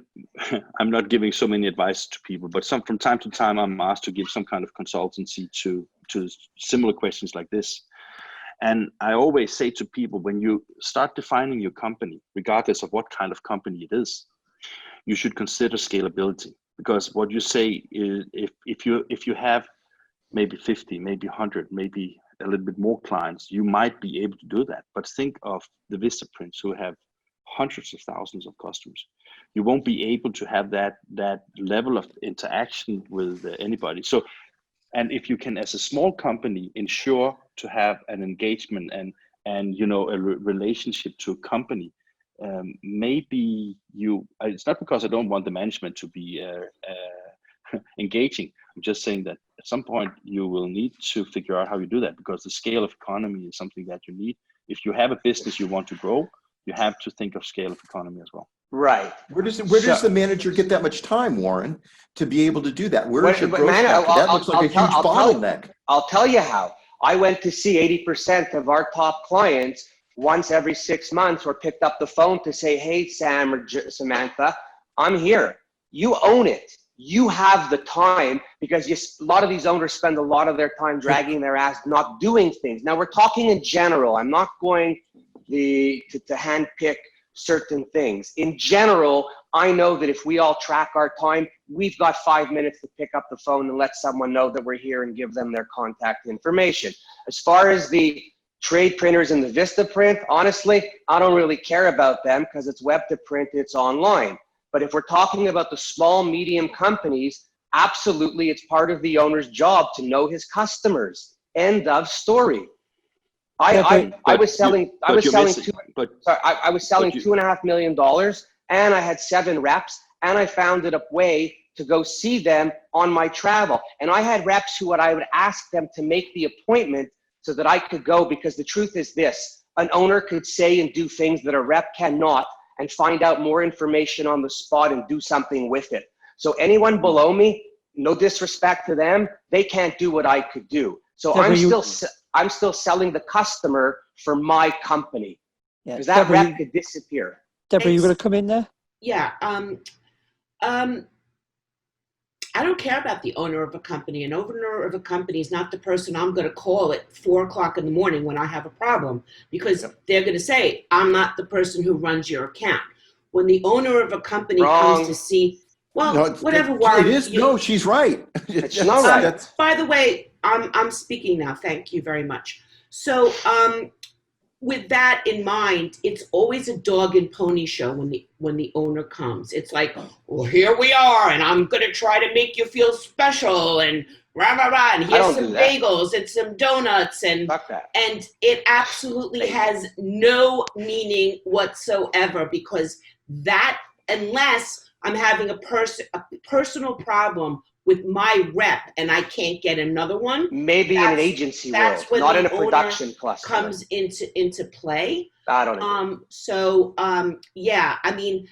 I'm not giving so many advice to people, but from time to time I'm asked to give some kind of consultancy to similar questions like this. And I always say to people, when you start defining your company, regardless of what kind of company it is, you should consider scalability. Because what you say is if you have maybe 50, maybe 100, maybe a little bit more clients, you might be able to do that. But think of the Vistaprints who have hundreds of thousands of customers. You won't be able to have that level of interaction with anybody. So, and if you can, as a small company, ensure to have an engagement and a relationship to a company, maybe it's not because I don't want the management to be engaging. I'm just saying that at some point you will need to figure out how you do that, because the scale of economy is something that you need. If you have a business you want to grow, you have to think of scale of economy as well. Right. Where does the manager get that much time, Warren, to be able to do that? Where is your growth factor? That looks like a huge bottleneck. I'll tell you how. I went to see 80% of our top clients once every 6 months, or picked up the phone to say, hey, Sam or Samantha, I'm here. You own it. You have the time, because a lot of these owners spend a lot of their time dragging their ass, not doing things. Now, we're talking in general. I'm not going to handpick certain things. In general, I know that if we all track our time, we've got 5 minutes to pick up the phone and let someone know that we're here and give them their contact information. As far as the trade printers and the Vistaprint, honestly, I don't really care about them, because it's web to print, it's online. But if we're talking about the small, medium companies, absolutely, it's part of the owner's job to know his customers. End of story. I was selling $2.5 million, and I had 7 reps, and I found it a way to go see them on my travel. And I had reps who I would ask them to make the appointment so that I could go, because the truth is this: an owner could say and do things that a rep cannot, and find out more information on the spot and do something with it. So anyone below me, no disrespect to them, they can't do what I could do. So I'm still selling the customer for my company, because that rep could disappear. Deborah, you going to come in there? Yeah. I don't care about the owner of a company. An owner of a company is not the person I'm going to call at 4 o'clock in the morning when I have a problem, because they're going to say, I'm not the person who runs your account. When the owner of a company comes to see, whatever. It is. No, she's right. It's not right. By the way, I'm speaking now. Thank you very much. So, with that in mind, it's always a dog and pony show when the owner comes. It's like, well, here we are, and I'm going to try to make you feel special, and rah, rah, rah, and here's some bagels and some donuts, and it absolutely has no meaning whatsoever, because that, unless I'm having a personal problem with my rep and I can't get another one. Maybe in an agency world, not in a production cluster. Comes into play. I don't know. Yeah, I mean,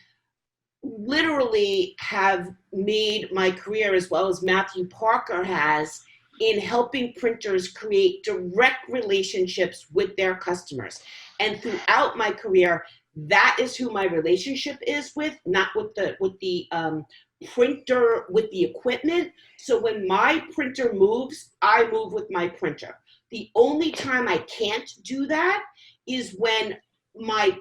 literally have made my career, as well as Matthew Parker has, in helping printers create direct relationships with their customers. And throughout my career, that is who my relationship is with, not with the printer, with the equipment. So when my printer moves, I move with my printer. The only time I can't do that is when my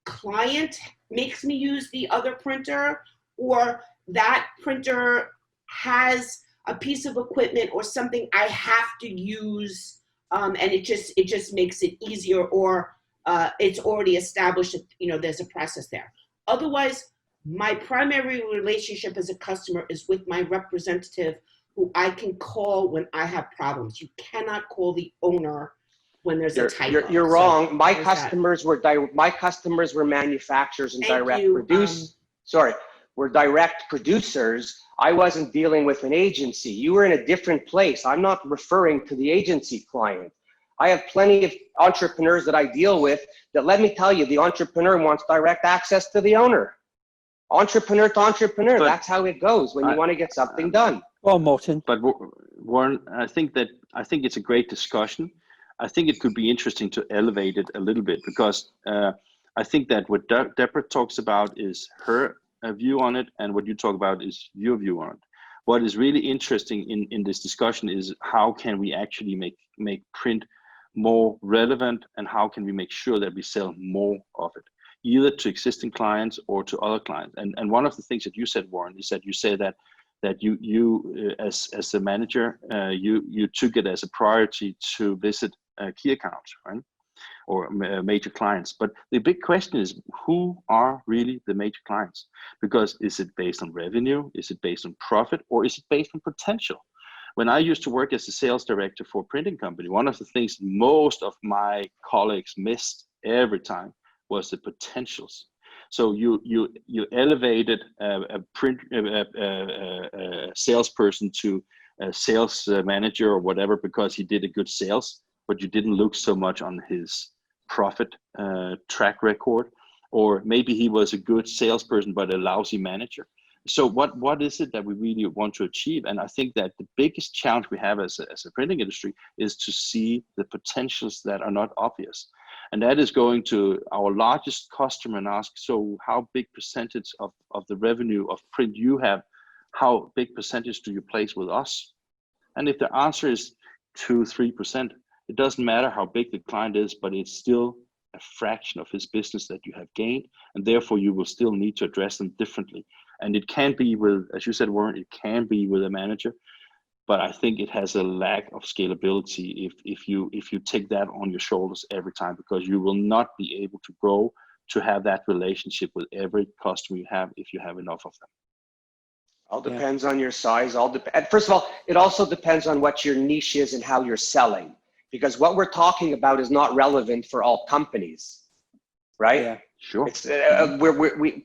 client makes me use the other printer, or that printer has a piece of equipment or something I have to use, and it just makes it easier, or it's already established that, you know, there's a process there. Otherwise, my primary relationship as a customer is with my representative, who I can call when I have problems. You cannot call the owner when there's a typo. You're wrong. My customers were manufacturers and were direct producers. I wasn't dealing with an agency. You were in a different place. I'm not referring to the agency client. I have plenty of entrepreneurs that I deal with that, let me tell you, the entrepreneur wants direct access to the owner. Entrepreneur to entrepreneur, that's how it goes when you want to get something done. Well, Morten. But Warren, I think it's a great discussion. I think it could be interesting to elevate it a little bit, because I think that what Deborah talks about is her view on it, and what you talk about is your view on it. What is really interesting in this discussion is how can we actually make print more relevant, and how can we make sure that we sell more of it, either to existing clients or to other clients. And one of the things that you said, Warren, is that you said that you as a manager, you took it as a priority to visit key accounts, right? Or major clients. But the big question is, who are really the major clients? Because is it based on revenue? Is it based on profit? Or is it based on potential? When I used to work as a sales director for a printing company, one of the things most of my colleagues missed every time was the potentials. So you elevated a salesperson to a sales manager or whatever because he did a good sales, but you didn't look so much on his profit track record, or maybe he was a good salesperson but a lousy manager. So what is it that we really want to achieve? And I think that the biggest challenge we have as a printing industry is to see the potentials that are not obvious. And that is going to our largest customer and ask, so how big percentage of the revenue of print you have, how big percentage do you place with us? And if the answer is 2-3%, it doesn't matter how big the client is, but it's still a fraction of his business that you have gained, and therefore you will still need to address them differently. And it can be with, as you said, Warren, it can be with a manager, but I think it has a lack of scalability if you take that on your shoulders every time, because you will not be able to grow to have that relationship with every customer you have if you have enough of them. All depends on your size. First of all, it also depends on what your niche is and how you're selling, because what we're talking about is not relevant for all companies, right? Yeah, sure. It's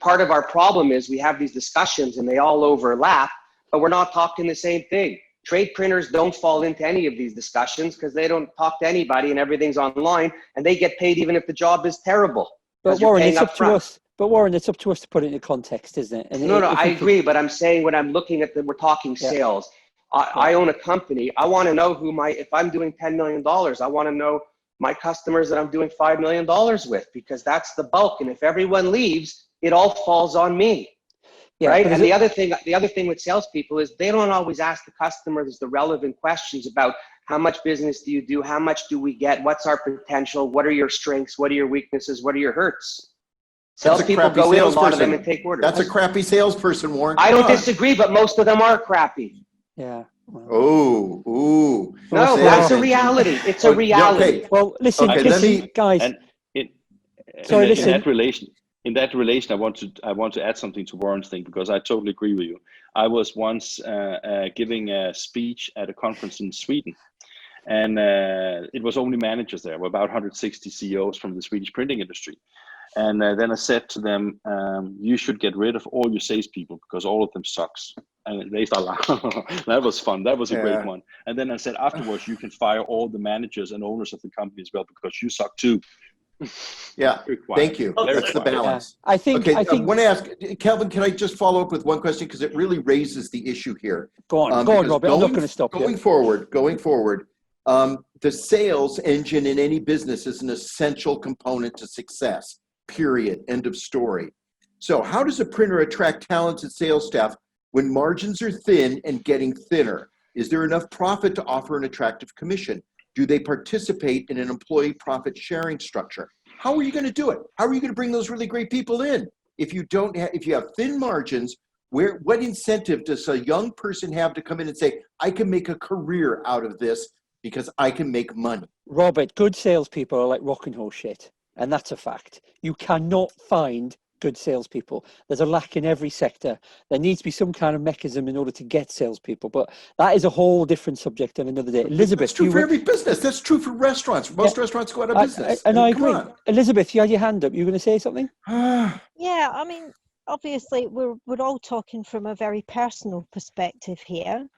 part of our problem is we have these discussions and they all overlap, but we're not talking the same thing. Trade printers don't fall into any of these discussions because they don't talk to anybody and everything's online, and they get paid even if the job is terrible. But Warren, it's up to us. But Warren, it's up to us to put it into context, isn't it? And no, I agree. But I'm saying when I'm looking at we're talking sales. I own a company. I want to know if I'm doing $10 million, I want to know my customers that I'm doing $5 million with, because that's the bulk. And if everyone leaves, it all falls on me. Yeah, right. And the other thing with salespeople is they don't always ask the customers the relevant questions about how much business do you do? How much do we get? What's our potential? What are your strengths? What are your weaknesses? What are your hurts? Salespeople go in, a lot of them, and take orders. That's a crappy salesperson, Warren. I don't disagree, but most of them are crappy. Yeah. Oh. No, that's a reality. It's a reality. Okay. Well, listen, guys. And in that relation, I want to add something to Warren's thing, because I totally agree with you. I was once giving a speech at a conference in Sweden, and it was only managers there. There were about 160 CEOs from the Swedish printing industry. And then I said to them, you should get rid of all your salespeople because all of them sucks. And they thought, that was fun. That was a great one. And then I said, afterwards, you can fire all the managers and owners of the company as well because you suck too. Yeah, thank you. That's the balance. I think. Okay, I think. I want to ask Kelvin. Can I just follow up with one question because it really raises the issue here? Go on, Robert. I'm not going to stop you. Going forward, the sales engine in any business is an essential component to success. Period. End of story. So, how does a printer attract talented sales staff when margins are thin and getting thinner? Is there enough profit to offer an attractive commission? Do they participate in an employee profit sharing structure? How are you going to do it? How are you going to bring those really great people in? If you don't have, if you have thin margins, what incentive does a young person have to come in and say, I can make a career out of this because I can make money? Robert, good salespeople are like rock and roll shit, and that's a fact. You cannot find good salespeople. There's a lack in every sector. There needs to be some kind of mechanism in order to get salespeople, but that is a whole different subject on another day. Elizabeth, that's true for every business. That's true for restaurants. Most restaurants go out of business. And I agree. Elizabeth, you had your hand up. You were going to say something? Yeah, I mean, obviously, we're all talking from a very personal perspective here,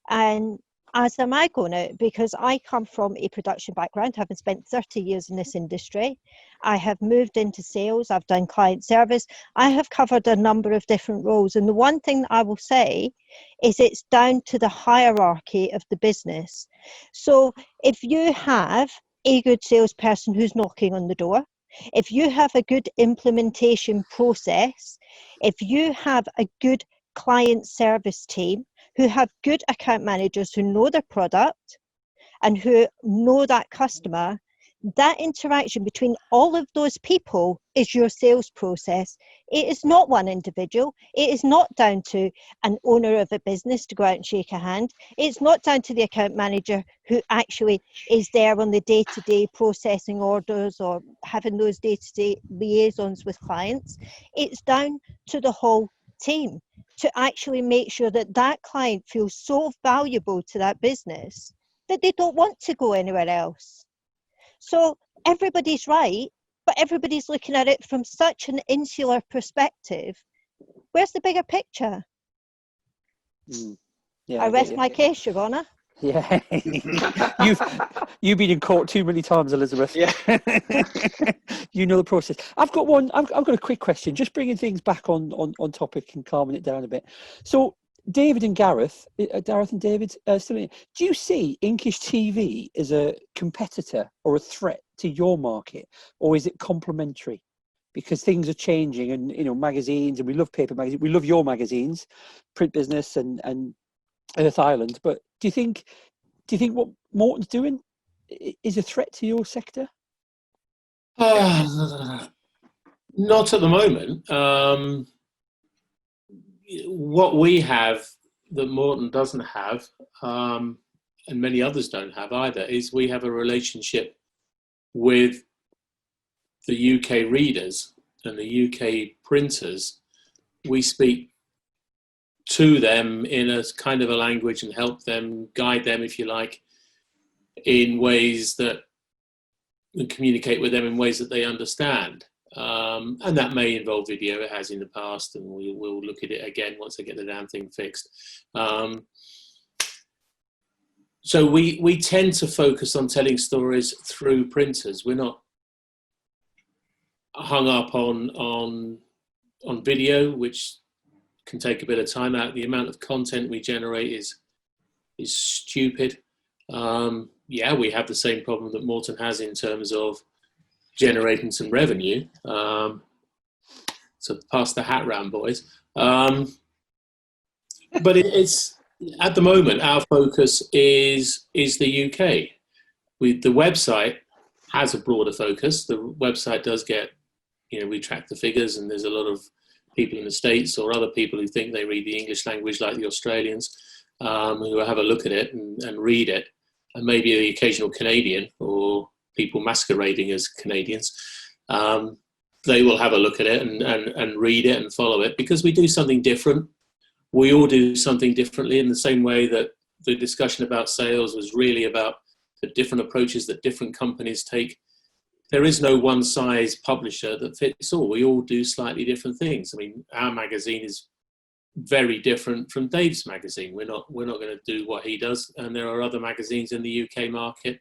and as am I going to, because I come from a production background, having spent 30 years in this industry. I have moved into sales, I've done client service, I have covered a number of different roles. And the one thing that I will say is it's down to the hierarchy of the business. So if you have a good salesperson who's knocking on the door, if you have a good implementation process, if you have a good client service team who have good account managers who know their product and who know that customer, that interaction between all of those people is your sales process. It is not one individual. It is not down to an owner of a business to go out and shake a hand. It's not down to the account manager who actually is there on the day-to-day processing orders or having those day-to-day liaisons with clients. It's down to the whole team to actually make sure that that client feels so valuable to that business that they don't want to go anywhere else. So everybody's right, but everybody's looking at it from such an insular perspective. Where's the bigger picture? Yeah, I rest my case, Your Honour. Yeah, you've been in court too many times, Elizabeth. Yeah. You know the process. I've got one. I've got a quick question, just bringing things back on topic and calming it down a bit. So, David and Gareth, Gareth and David, still in. Do you see Inkish TV as a competitor or a threat to your market, or is it complementary? Because things are changing, and magazines, and we love paper magazines. We love your magazines, print business, and Earth Island. But do you think what Morton's doing is a threat to your sector? Not at the moment. What we have that Morton doesn't have, and many others don't have either, is we have a relationship with the UK readers and the UK printers. We speak to them in a kind of a language and help them, guide them, if you like, in ways that, and communicate with them in ways that they understand. And that may involve video. It has in the past, and we'll look at it again once I get the damn thing fixed. So we tend to focus on telling stories through printers. We're not hung up on video, which can take a bit of time out. The amount of content we generate is stupid. Yeah, we have the same problem that Morton has in terms of generating some revenue. So pass the hat round, boys. But it's at the moment our focus is the UK. The website has a broader focus. The website does get, we track the figures, and there's a lot of people in the States or other people who think they read the English language, like the Australians, who have a look at it and read it, and maybe the occasional Canadian or people masquerading as Canadians. They will have a look at it and read it and follow it, because we do something different. We all do something differently, in the same way that the discussion about sales was really about the different approaches that different companies take. There is no one size publisher that fits all. We all do slightly different things. I mean, our magazine is very different from Dave's magazine. We're not going to do what he does, and there are other magazines in the UK market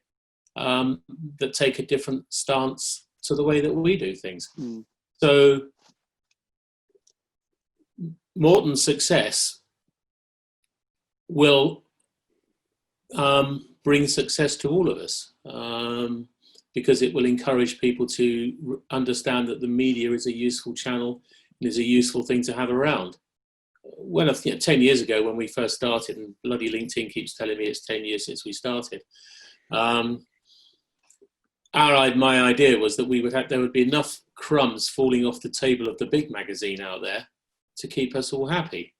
that take a different stance to the way that we do things. Mm. So Morton's success will bring success to all of us, because it will encourage people to understand that the media is a useful channel and is a useful thing to have around. When 10 years ago, when we first started, and bloody LinkedIn keeps telling me it's 10 years since we started, my idea was that there would be enough crumbs falling off the table of the big magazine out there to keep us all happy.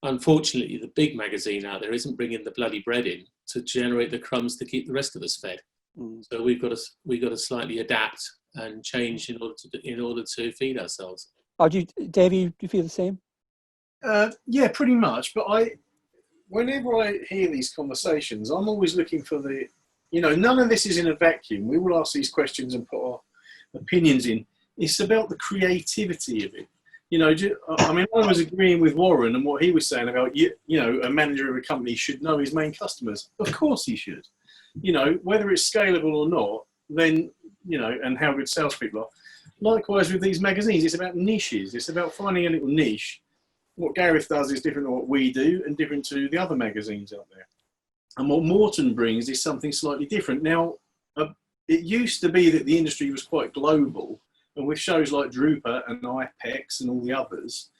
Unfortunately, the big magazine out there isn't bringing the bloody bread in to generate the crumbs to keep the rest of us fed. Mm. So we've got to slightly adapt and change in order to feed ourselves. Dave, do you feel the same? Yeah, pretty much. But whenever I hear these conversations, I'm always looking for none of this is in a vacuum. We will ask these questions and put our opinions in. It's about the creativity of it. I was agreeing with Warren and what he was saying about, a manager of a company should know his main customers. Of course he should. Whether it's scalable or not, then, and how good salespeople are. Likewise with these magazines, it's about niches. It's about finding a little niche. What Gareth does is different to what we do and different to the other magazines out there. And what Morton brings is something slightly different. Now, it used to be that the industry was quite global, and with shows like Drooper and IPEX and all the others,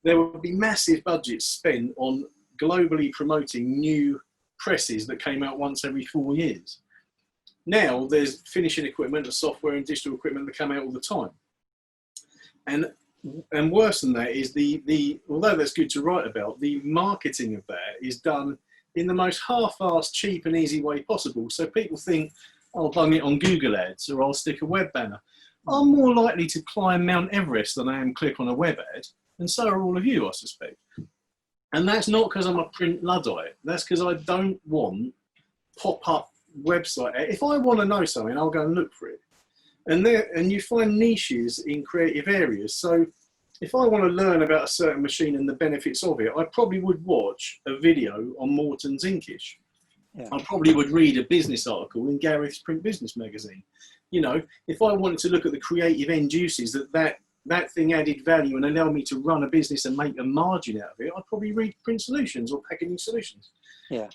there would be massive budgets spent on globally promoting new presses that came out once every 4 years. Now there's finishing equipment and software and digital equipment that come out all the time. And worse than that is although that's good to write about, the marketing of that is done in the most half-assed, cheap and easy way possible. So people think, I'll plug it on Google Ads or I'll stick a web banner. I'm more likely to climb Mount Everest than I am click on a web ad, and so are all of you, I suspect. And that's not because I'm a print Luddite. That's because I don't want pop-up website. If I want to know something, I'll go and look for it. And you find niches in creative areas. So if I want to learn about a certain machine and the benefits of it, I probably would watch a video on Morton's Inkish. Yeah. I probably would read a business article in Gareth's Print Business magazine. If I wanted to look at the creative end uses that thing added value and allowed me to run a business and make a margin out of it, I'd probably read Print Solutions or Packaging Solutions. Yeah.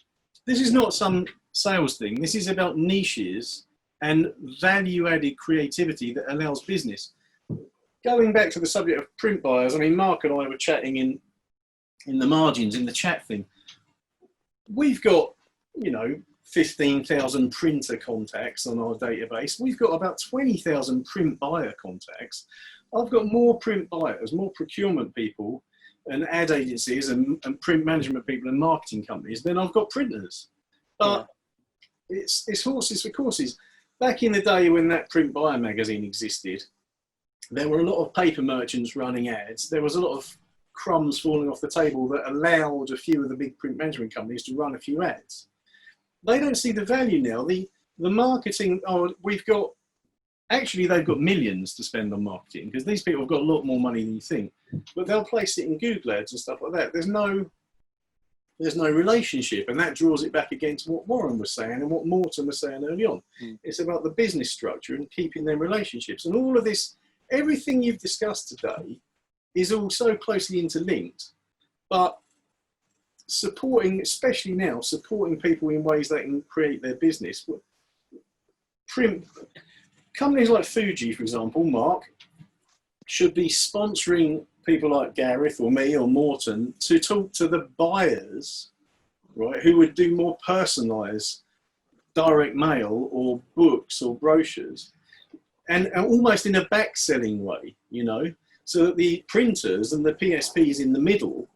This is not some sales thing. This is about niches and value-added creativity that allows business. Going back to the subject of print buyers, Mark and I were chatting in the margins, in the chat thing. We've got, 15,000 printer contacts on our database. We've got about 20,000 print buyer contacts. I've got more print buyers, more procurement people and ad agencies and print management people and marketing companies than I've got printers. But it's horses for courses. Back in the day when that print buyer magazine existed, there were a lot of paper merchants running ads. There was a lot of crumbs falling off the table that allowed a few of the big print management companies to run a few ads. They don't see the value now. The marketing, they've got millions to spend on marketing because these people have got a lot more money than you think, but they'll place it in Google Ads and stuff like that. There's no relationship, and that draws it back against what Warren was saying and what Morton was saying early on. It's about the business structure and keeping their relationships. And all of this, everything you've discussed today is all so closely interlinked, but especially now, supporting people in ways they can create their business. Print companies like Fuji, for example, Mark, should be sponsoring people like Gareth or me or Morton to talk to the buyers, right, who would do more personalised direct mail or books or brochures, and almost in a back-selling way, so that the printers and the PSPs in the middle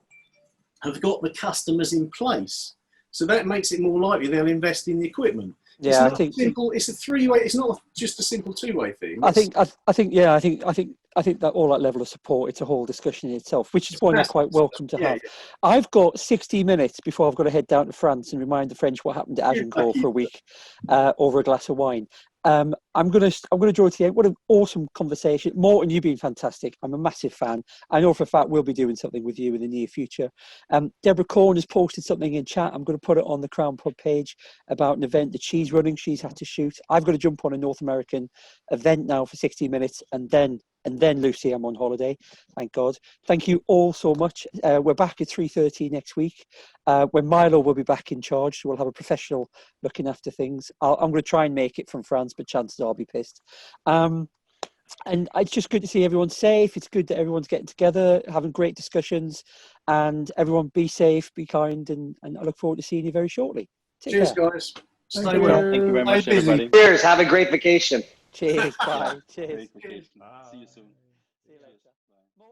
have got the customers in place. So that makes it more likely they'll invest in the equipment. Yeah, it's simple. It's a three-way. It's not just a simple two-way thing. I think that all that level of support, it's a whole discussion in itself, which is one you're quite welcome to have. Yeah. I've got 60 minutes before I've got to head down to France and remind the French what happened to Agincourt for a week over a glass of wine. I'm gonna draw to the end. What an awesome conversation, Morton. You've been fantastic. I'm a massive fan. I know for a fact we'll be doing something with you in the near future. Deborah Corn has posted something in chat. I'm going to put it on the Crown Pub page about an event that she's running. She's had to shoot. I've got to jump on a North American event now for 60 minutes, and then Lucy, I'm on holiday. Thank God. Thank you all so much. We're back at 3:30 next week, when Milo will be back in charge. So we'll have a professional looking after things. I'm going to try and make it from France, but chances are I'll be pissed. And it's just good to see everyone safe. It's good that everyone's getting together, having great discussions, and everyone be safe, be kind, and I look forward to seeing you very shortly. Take Cheers, care. guys. Thank Stay you. well. Thank you very Stay much, busy. everybody. Cheers. Have a great vacation. Cheers. Bye. Cheers. Great vacation. See you soon. See you later.